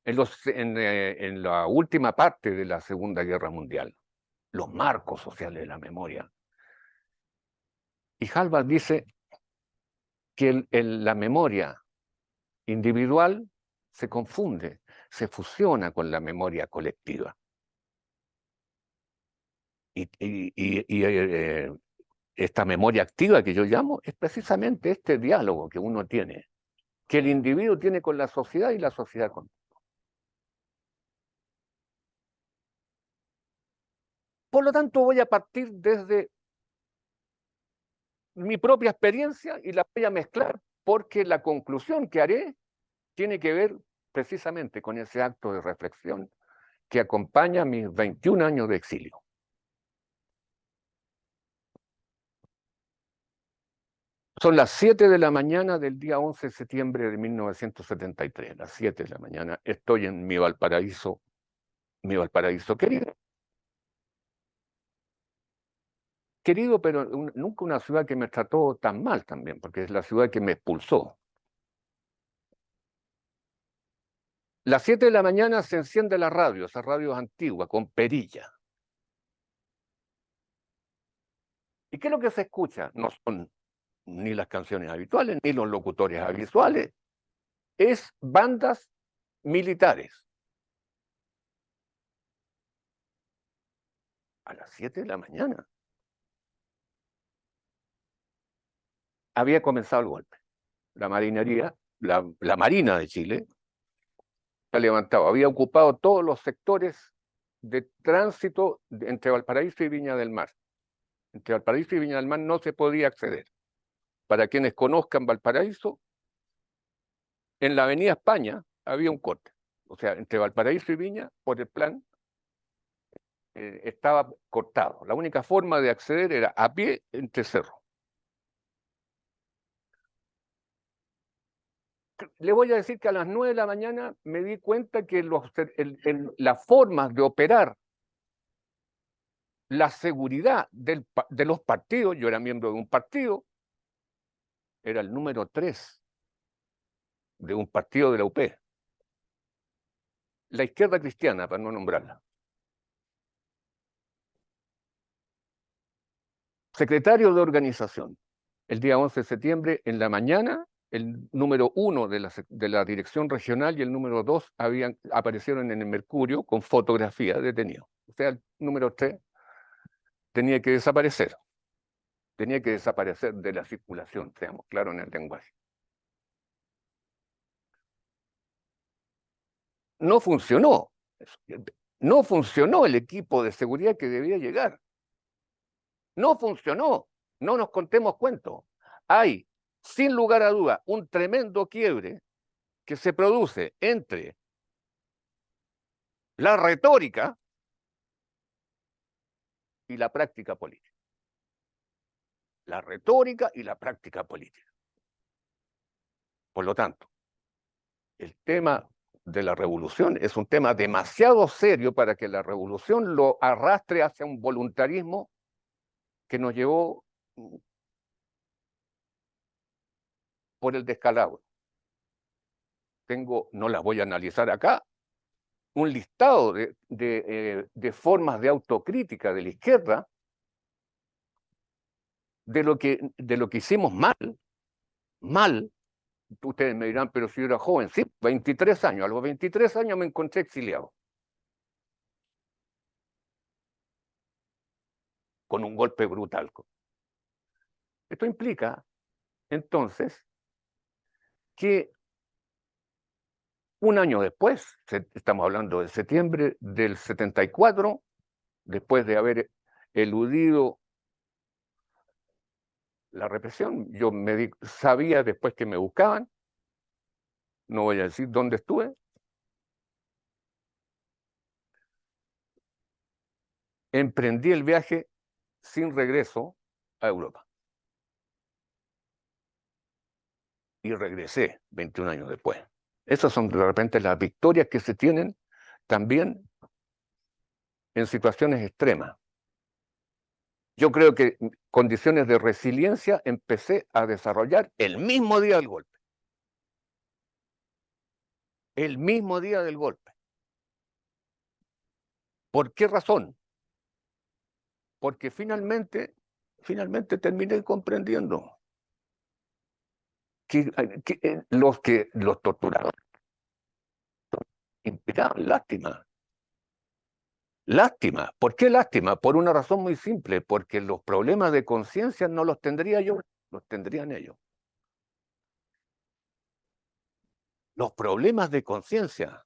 en la última parte de la Segunda Guerra Mundial. Los marcos sociales de la memoria. Y Halbach dice que la memoria individual se confunde, se fusiona con la memoria colectiva. Esta memoria activa que yo llamo es precisamente este diálogo que uno tiene, que el individuo tiene con la sociedad y la sociedad con. Por lo tanto, voy a partir desde mi propia experiencia y la voy a mezclar, porque la conclusión que haré tiene que ver precisamente con ese acto de reflexión que acompaña mis 21 años de exilio. Son las 7 de la mañana del día 11 de septiembre de 1973, las 7 de la mañana. Estoy en mi Valparaíso querido. Querido, pero nunca una ciudad que me trató tan mal también, porque es la ciudad que me expulsó. Las 7 de la mañana se enciende la radio, esa radio antigua, con perilla. ¿Y qué es lo que se escucha? No son ni las canciones habituales, ni los locutores habituales. Es bandas militares. A las 7 de la mañana. Había comenzado el golpe. La marinería, la Marina de Chile, se ha levantado. Había ocupado todos los sectores de tránsito entre Valparaíso y Viña del Mar. Entre Valparaíso y Viña del Mar no se podía acceder. Para quienes conozcan Valparaíso, en la Avenida España había un corte. O sea, entre Valparaíso y Viña, por el plan, estaba cortado. La única forma de acceder era a pie entre cerros. Le voy a decir que a las 9 de la mañana me di cuenta que las formas de operar la seguridad de los partidos, yo era miembro de un partido, era el número 3 de un partido de la UP. La izquierda cristiana, para no nombrarla. Secretario de organización. El día 11 de septiembre, en la mañana, el número 1 de la dirección regional y el número 2 aparecieron en el Mercurio con fotografía detenido. O sea, el número 3 tenía que desaparecer. Tenía que desaparecer de la circulación, seamos claros en el lenguaje. No funcionó. No funcionó el equipo de seguridad que debía llegar. No funcionó. No nos contemos cuentos. Hay, sin lugar a duda, un tremendo quiebre que se produce entre la retórica y la práctica política. La retórica y la práctica política. Por lo tanto, el tema de la revolución es un tema demasiado serio para que la revolución lo arrastre hacia un voluntarismo que nos llevó por el descalabro. No las voy a analizar acá, un listado de formas de autocrítica de la izquierda, de lo que hicimos mal. Ustedes me dirán, pero si yo era joven, sí, 23 años, a los 23 años me encontré exiliado. Con un golpe brutal. Esto implica, entonces, que un año después, estamos hablando de septiembre del 74, después de haber eludido la represión, yo sabía después que me buscaban, no voy a decir dónde estuve, emprendí el viaje sin regreso a Europa. Y regresé 21 años después. Esas son de repente las victorias que se tienen también en situaciones extremas. Yo creo que condiciones de resiliencia empecé a desarrollar el mismo día del golpe. El mismo día del golpe. ¿Por qué razón? Porque finalmente terminé comprendiendo que los torturadores inspiraban lástima. Lástima. ¿Por qué lástima? Por una razón muy simple, porque los problemas de conciencia no los tendría yo, los tendrían ellos. Los problemas de conciencia.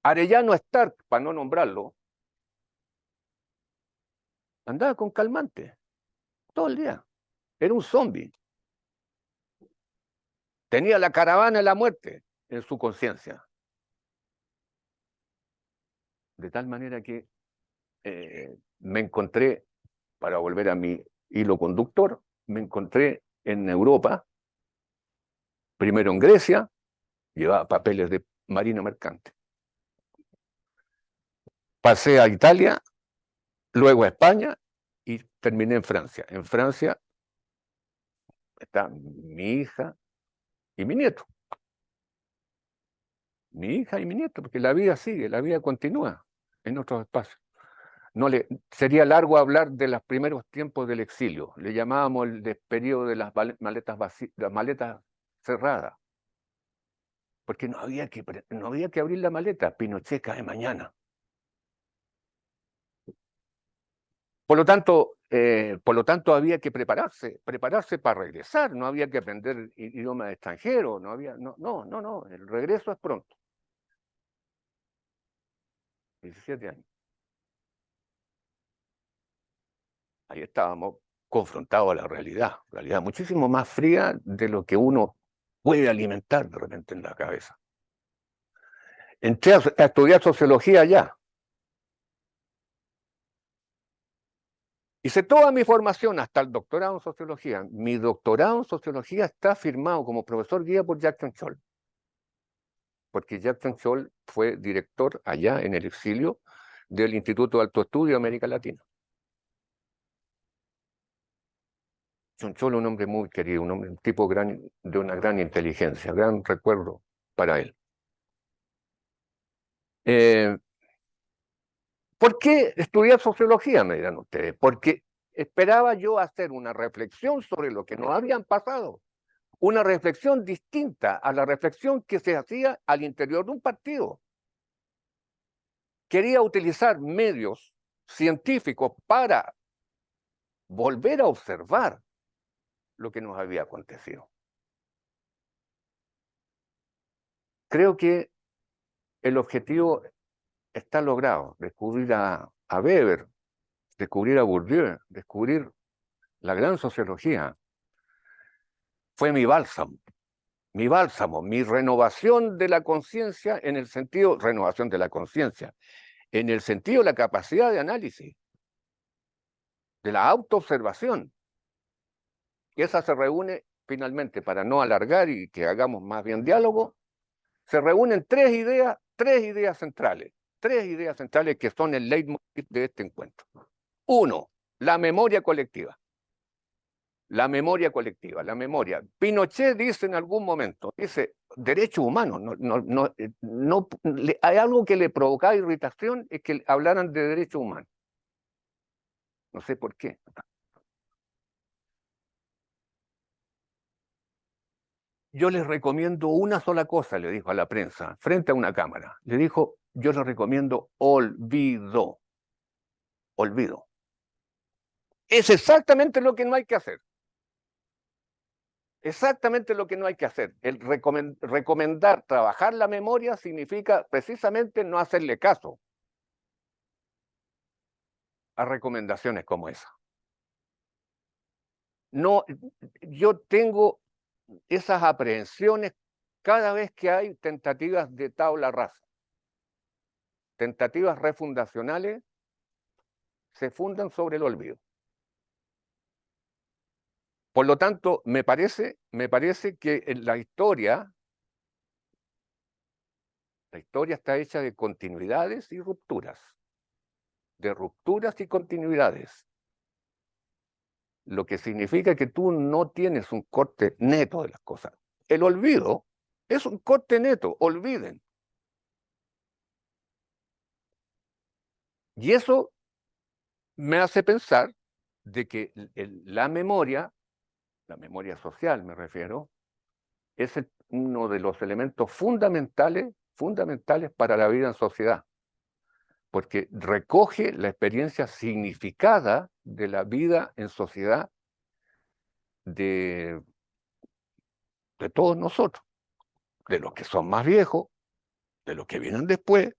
Arellano Stark, para no nombrarlo, andaba con calmante todo el día. Era un zombie. Tenía la caravana de la muerte en su conciencia. De tal manera que me encontré, para volver a mi hilo conductor, me encontré en Europa, primero en Grecia, llevaba papeles de marina mercante. Pasé a Italia, luego a España y terminé en Francia. En Francia está mi hija y mi nieto. Mi hija y mi nieto, porque la vida sigue, la vida continúa en otros espacios. Sería largo hablar de los primeros tiempos del exilio. Le llamábamos el periodo de las maletas cerradas. Porque no había que abrir la maleta. Pinochet cae mañana. Por lo tanto había que prepararse para regresar. No había que aprender idioma extranjero. No, el regreso es pronto. 17 años. Ahí estábamos confrontados a la realidad muchísimo más fría de lo que uno puede alimentar de repente en la cabeza. Entré a estudiar sociología allá. Hice toda mi formación hasta el doctorado en sociología. Mi doctorado en sociología está firmado como profesor guía por Jackson Scholl. Porque Jackson Scholl fue director allá en el exilio del Instituto de Alto Estudio de América Latina. Jackson Scholl, un hombre muy querido, un tipo de una gran inteligencia, gran recuerdo para él. ¿Por qué estudiar sociología? Me dirán ustedes. Porque esperaba yo hacer una reflexión sobre lo que nos habían pasado. Una reflexión distinta a la reflexión que se hacía al interior de un partido. Quería utilizar medios científicos para volver a observar lo que nos había acontecido. Creo que el objetivo está logrado, descubrir a Weber, descubrir a Bourdieu, descubrir la gran sociología. Fue mi bálsamo, mi renovación de la conciencia en el sentido, renovación de la conciencia, en el sentido de la capacidad de análisis, de la autoobservación. Y esa se reúne finalmente, para no alargar y que hagamos más bien diálogo, se reúnen tres ideas centrales que son el leitmotiv de este encuentro. Uno, la memoria colectiva. La memoria colectiva, la memoria. Pinochet dice en algún momento, dice, derechos humanos. Hay algo que le provocaba irritación, es que hablaran de derechos humanos. No sé por qué. Yo les recomiendo una sola cosa, le dijo a la prensa, frente a una cámara. Le dijo, yo les recomiendo olvido. Olvido. Es exactamente lo que no hay que hacer. Exactamente lo que no hay que hacer. El recomendar trabajar la memoria significa precisamente no hacerle caso a recomendaciones como esa. No, yo tengo esas aprehensiones cada vez que hay tentativas de tabla rasa. Tentativas refundacionales se fundan sobre el olvido. Por lo tanto, me parece que en la historia está hecha de continuidades y rupturas. De rupturas y continuidades. Lo que significa que tú no tienes un corte neto de las cosas. El olvido es un corte neto, olviden. Y eso me hace pensar de que la memoria social me refiero, es uno de los elementos fundamentales para la vida en sociedad, porque recoge la experiencia significada de la vida en sociedad de todos nosotros, de los que son más viejos, de los que vienen después.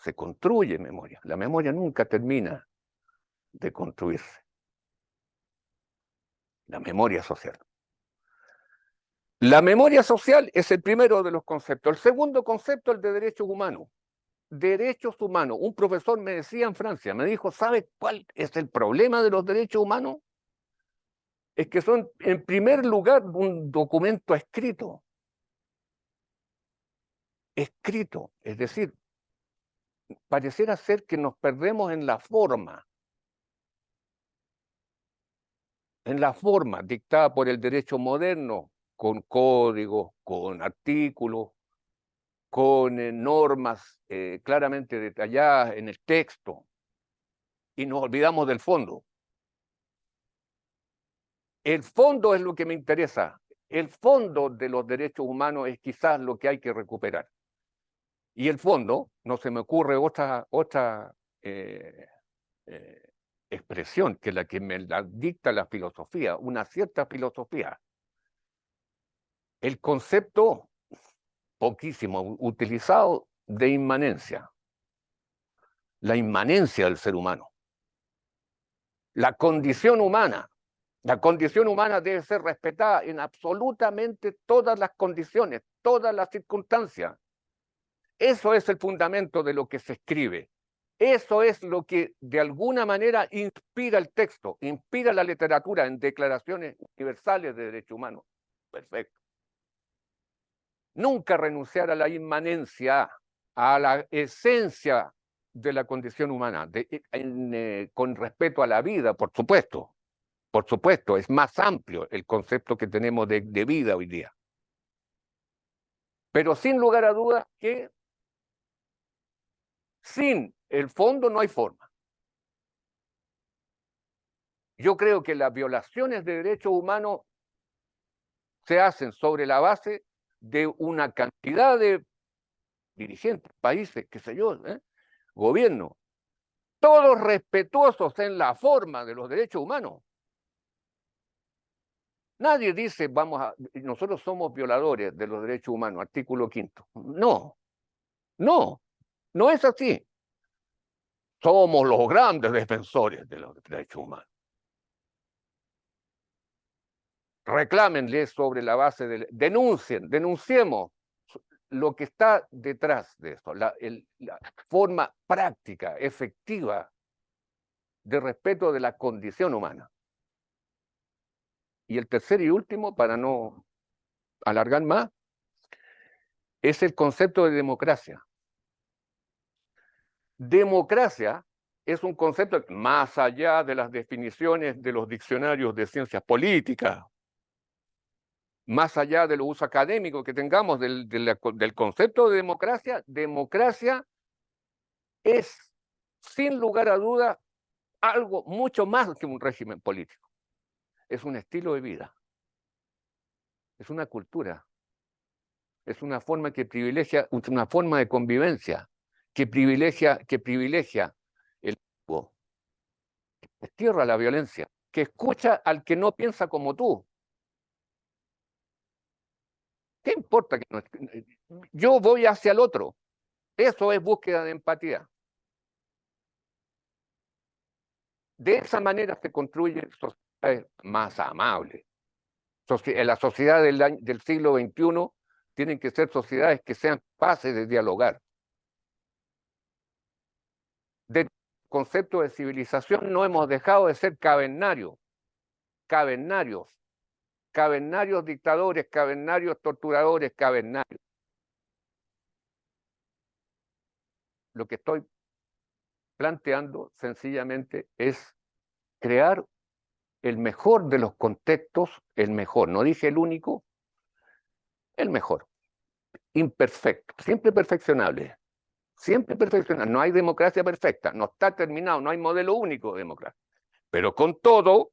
Se construye memoria. La memoria nunca termina de construirse. La memoria social. La memoria social es el primero de los conceptos. El segundo concepto, el de derechos humanos. Derechos humanos. Un profesor me decía en Francia, me dijo, ¿sabe cuál es el problema de los derechos humanos? es que son, en primer lugar, un documento escrito. Escrito, es decir, pareciera ser que nos perdemos en la forma dictada por el derecho moderno, con códigos, con artículos, con normas claramente detalladas en el texto, y nos olvidamos del fondo. El fondo es lo que me interesa. El fondo de los derechos humanos es quizás lo que hay que recuperar. Y el fondo, no se me ocurre otra expresión que la que me la dicta la filosofía, una cierta filosofía. El concepto poquísimo utilizado de inmanencia. La inmanencia del ser humano. La condición humana. La condición humana debe ser respetada en absolutamente todas las condiciones, todas las circunstancias. Eso es el fundamento de lo que se escribe. Eso es lo que de alguna manera inspira el texto, inspira la literatura en declaraciones universales de derechos humanos. Perfecto. Nunca renunciar a la inmanencia, a la esencia de la condición humana, con respeto a la vida, por supuesto. Por supuesto, es más amplio el concepto que tenemos de vida hoy día. Pero sin lugar a dudas que sin el fondo no hay forma. Yo creo que las violaciones de derechos humanos se hacen sobre la base de una cantidad de dirigentes, países, qué sé yo, gobiernos, todos respetuosos en la forma de los derechos humanos. Nadie dice, nosotros somos violadores de los derechos humanos, artículo 5º. No, no, no es así. Somos los grandes defensores de los derechos humanos. Reclámenle sobre la base del... denunciemos lo que está detrás de esto, la forma práctica, efectiva de respeto de la condición humana. Y el tercer y último, para no alargar más, es el concepto de democracia. Democracia es un concepto más allá de las definiciones de los diccionarios de ciencias políticas, más allá de los usos académicos que tengamos del concepto de democracia. Democracia es, sin lugar a duda, algo mucho más que un régimen político. Es un estilo de vida, es una cultura, es una forma que privilegia, una forma de convivencia, que privilegia el grupo, que destierra la violencia, que escucha al que no piensa como tú. ¿Qué importa que no? Yo voy hacia el otro. Eso es búsqueda de empatía. De esa manera se construyen sociedades más amables. En la sociedad del siglo XXI tienen que ser sociedades que sean capaces de dialogar. Del concepto de civilización no hemos dejado de ser cavernarios, dictadores, cavernarios torturadores, cavernarios. Lo que estoy planteando sencillamente es crear el mejor de los contextos, el mejor, no dije el único, el mejor, imperfecto, siempre perfeccionable, no hay democracia perfecta, no está terminado, no hay modelo único de democracia, pero con todo,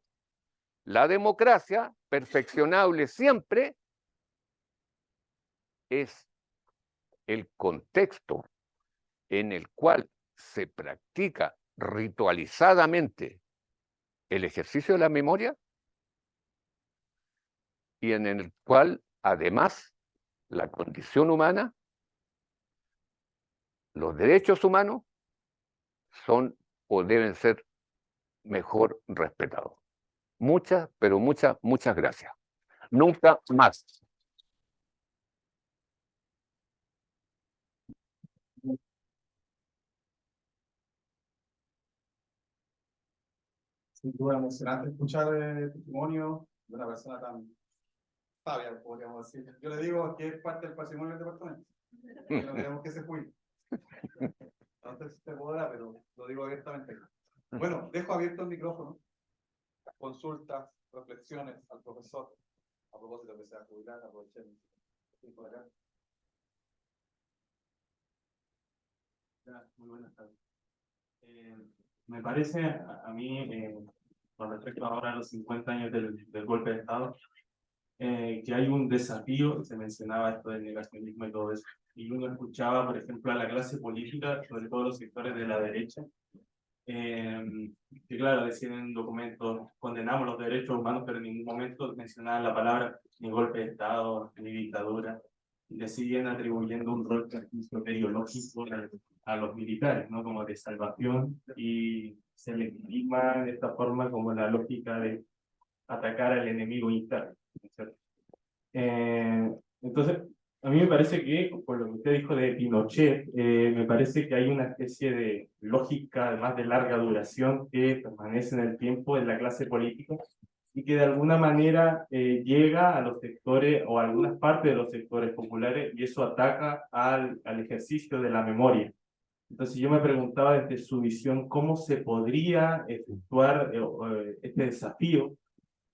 la democracia, perfeccionable siempre, es el contexto en el cual se practica ritualizadamente el ejercicio de la memoria y en el cual, además, la condición humana, los derechos humanos, son o deben ser mejor respetados. Muchas, pero muchas gracias. Nunca más. Sin duda emocionante escuchar el testimonio de una persona tan sabia, podríamos decir. Yo le digo que es parte del patrimonio del departamento. Y no queremos que se juegue. No sé si se podrá, pero lo digo abiertamente. Bueno, dejo abierto el micrófono. Consultas, reflexiones al profesor. A propósito de que sea jubilar, aprovechen el tiempo de acá. Muy buenas tardes. Me parece a mí, con respecto ahora a los 50 años del golpe de Estado, que hay un desafío, se mencionaba esto del negacionismo y todo eso, y uno escuchaba, por ejemplo, a la clase política, sobre todo los sectores de la derecha, que claro, decían en documentos, condenamos los derechos humanos, pero en ningún momento mencionaban la palabra ni golpe de Estado, ni dictadura, y le siguen atribuyendo un rol ideológico a los militares, ¿no? Como de salvación, y se legitima de esta forma como la lógica de atacar al enemigo interno, ¿cierto? Entonces, a mí me parece que, por lo que usted dijo de Pinochet, me parece que hay una especie de lógica, además de larga duración, que permanece en el tiempo en la clase política y que de alguna manera llega a los sectores o a algunas partes de los sectores populares, y eso ataca al ejercicio de la memoria. Entonces yo me preguntaba desde su visión cómo se podría efectuar este desafío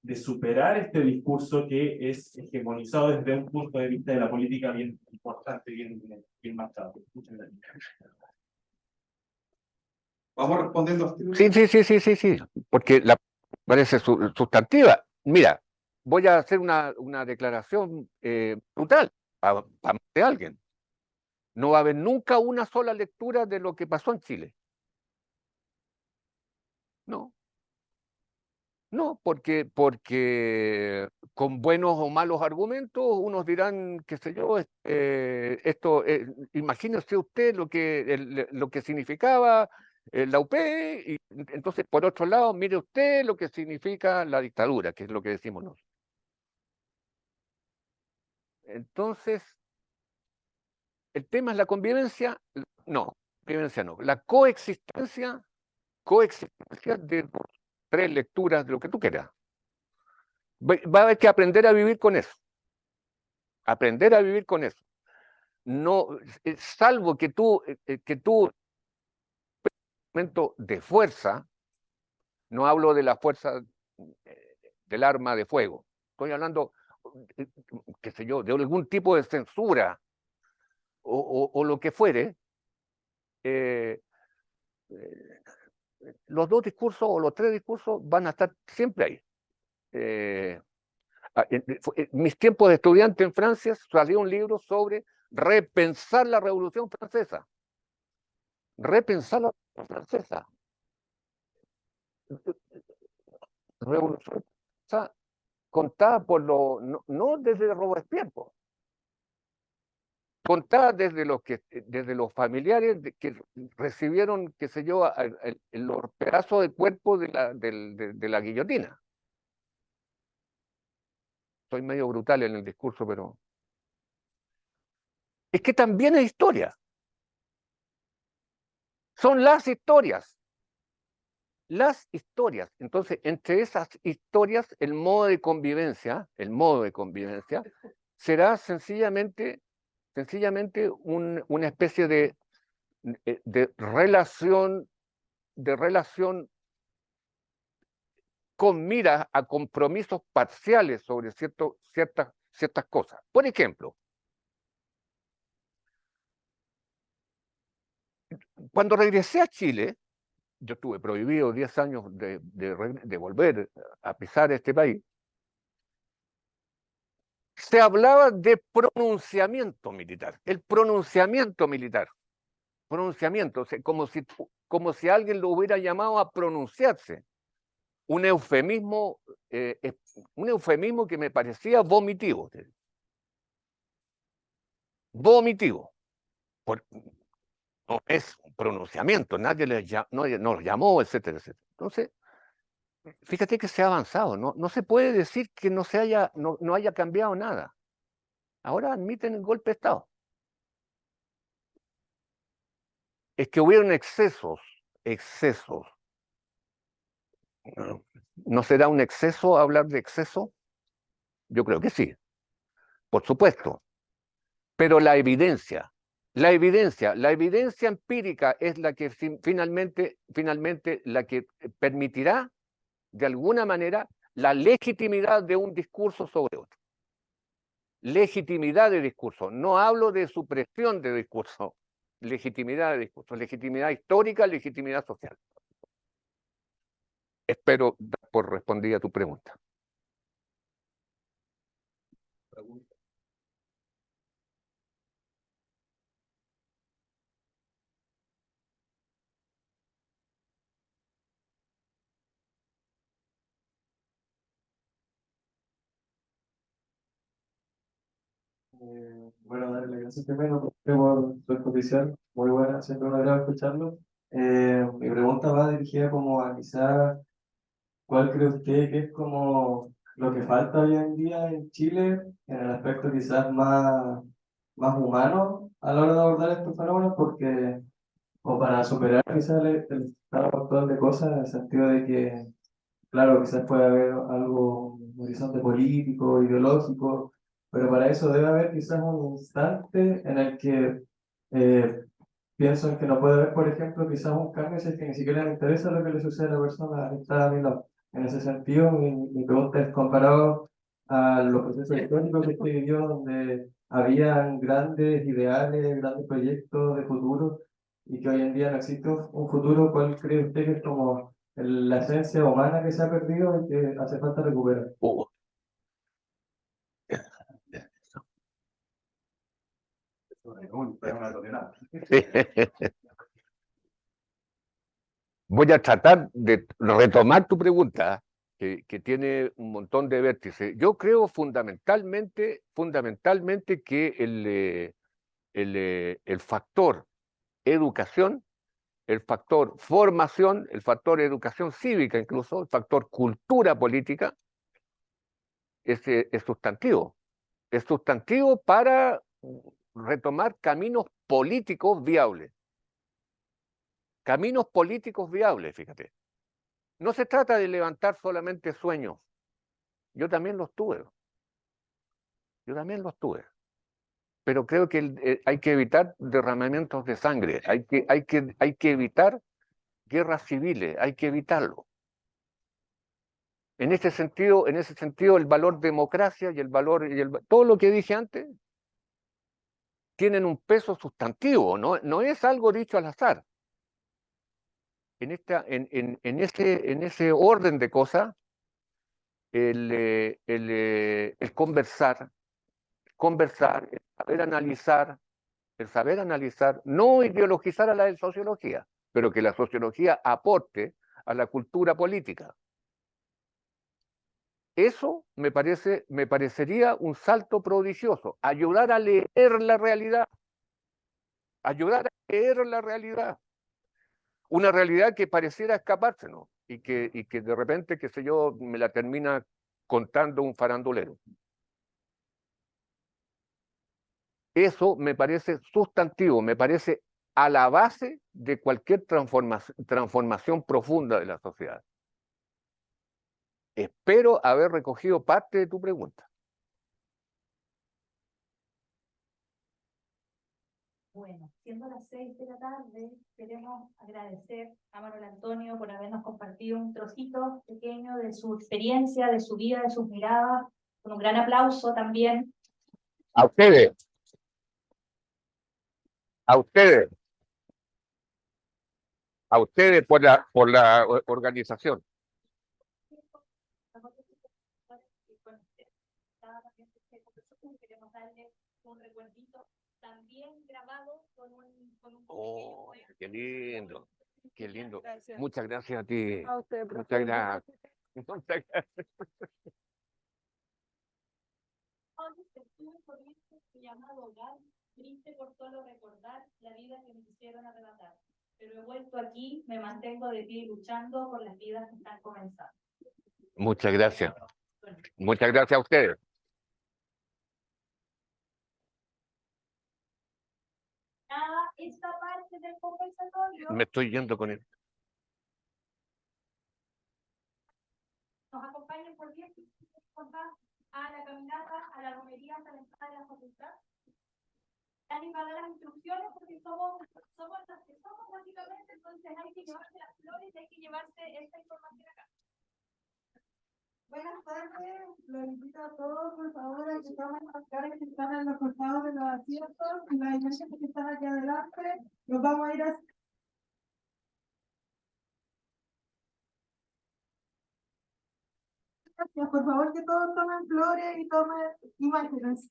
de superar este discurso que es hegemonizado desde un punto de vista de la política bien importante, bien marcado. Muchas gracias. Vamos respondiendo. Sí, porque la parece sustantiva. Mira, voy a hacer una declaración brutal para de alguien. No va a haber nunca una sola lectura de lo que pasó en Chile. No, porque con buenos o malos argumentos, unos dirán, qué sé yo, imagínese usted lo que significaba la UP, y entonces, por otro lado, mire usted lo que significa la dictadura, que es lo que decimos nosotros. Entonces, el tema es la convivencia, no, la coexistencia de tres lecturas de lo que tú quieras. Va a haber que aprender a vivir con eso. Aprender a vivir con eso. No, salvo que tú momento de fuerza, no hablo de la fuerza del arma de fuego, estoy hablando, qué sé yo, de algún tipo de censura o lo que fuere, los dos discursos o los tres discursos van a estar siempre ahí. En mis tiempos de estudiante en Francia salió un libro sobre repensar la Revolución Francesa. Repensar la Revolución Francesa. Revolución Francesa contada por no desde Robespierre, contada desde los familiares que recibieron, qué sé yo, los pedazos de cuerpo de la guillotina. Soy medio brutal en el discurso, pero es que también es historia. Son las historias. Las historias. Entonces, entre esas historias, el modo de convivencia será sencillamente una especie de relación con miras a compromisos parciales sobre ciertas cosas. Por ejemplo, cuando regresé a Chile, yo estuve prohibido 10 años de volver a pisar este país, se hablaba de pronunciamiento militar, el pronunciamiento militar, o sea, como si alguien lo hubiera llamado a pronunciarse. Un eufemismo que me parecía vomitivo. Vomitivo. No es un pronunciamiento, nadie nos llamó, etcétera, etcétera. Entonces, fíjate que se ha avanzado, no se puede decir que no haya cambiado nada. Ahora admiten el golpe de Estado. Es que hubieron excesos. ¿No será un exceso hablar de exceso? Yo creo que sí, por supuesto. Pero la evidencia empírica es la que finalmente la que permitirá, de alguna manera, la legitimidad de un discurso sobre otro. Legitimidad de discurso. No hablo de supresión de discurso. Legitimidad de discurso. Legitimidad histórica, legitimidad social. Espero dar por respondida tu pregunta. Bueno, darle las gracias primero por su exposición, muy buena, siempre me agrada escucharlo. Mi pregunta va dirigida como a quizá, ¿cuál cree usted que es como lo que falta hoy en día en Chile en el aspecto quizás más humano a la hora de abordar estos fenómenos? Porque, o para superar quizás el estado actual de cosas, en el sentido de que claro, quizás puede haber algo, un horizonte político, ideológico, pero para eso debe haber quizás un instante en el que pienso en que no puede haber, por ejemplo, quizás un cambio si es que ni siquiera le interesa lo que le sucede a la persona que está a mi lado. En ese sentido, mi pregunta es comparado a los procesos históricos que usted vivió, donde habían grandes ideales, grandes proyectos de futuro, y que hoy en día no existe un futuro. ¿Cuál cree usted que es como la esencia humana que se ha perdido y que hace falta recuperar? Voy a tratar de retomar tu pregunta, que tiene un montón de vértices. Yo creo fundamentalmente que el factor educación, el factor formación, el factor educación cívica incluso, el factor cultura política, es sustantivo. Es sustantivo para retomar caminos políticos viables. Caminos políticos viables, fíjate. No se trata de levantar solamente sueños. Yo también los tuve. Pero creo que hay que evitar derramamientos de sangre. Hay que evitar guerras civiles. Hay que evitarlo. En ese sentido, el valor democracia y todo lo que dije antes tienen un peso sustantivo. No es algo dicho al azar. En ese orden de cosas, el conversar, el saber analizar, no ideologizar a la sociología, pero que la sociología aporte a la cultura política. Eso me parecería un salto prodigioso, ayudar a leer la realidad, una realidad que pareciera escapársenos y que de repente, qué sé yo, me la termina contando un farandulero. Eso me parece sustantivo, me parece a la base de cualquier transformación profunda de la sociedad. Espero haber recogido parte de tu pregunta. Bueno, siendo las 6 de la tarde, queremos agradecer a Manuel Antonio por habernos compartido un trocito pequeño de su experiencia, de su vida, de sus miradas, con un gran aplauso también. A ustedes. Por la organización. Queremos darle un recuerdito también grabado con un Oh, qué lindo, qué lindo. Gracias. Muchas gracias a ti. A usted, profe. Muchas gracias. Muchas gracias. llamado hogar, triste por solo recordar la vida que me quisieron arrebatar. Pero he vuelto aquí, me mantengo de pie luchando por las vidas que están comenzando. Muchas gracias. Muchas gracias a ustedes. Esta parte del conversatorio Me estoy yendo con él. nos acompañan por 10 minutos a la caminata a la romería hasta la entrada de la facultad. Alguien va a dar las instrucciones porque somos las que somos básicamente, entonces hay que llevarse las flores y hay que llevarse esta información acá. Buenas tardes, los invito a todos, por favor, a que tomen las flores que están en los costados de los asientos y las imágenes que están aquí adelante. Nos vamos a ir a... Gracias, por favor, que todos tomen flores y tomen imágenes.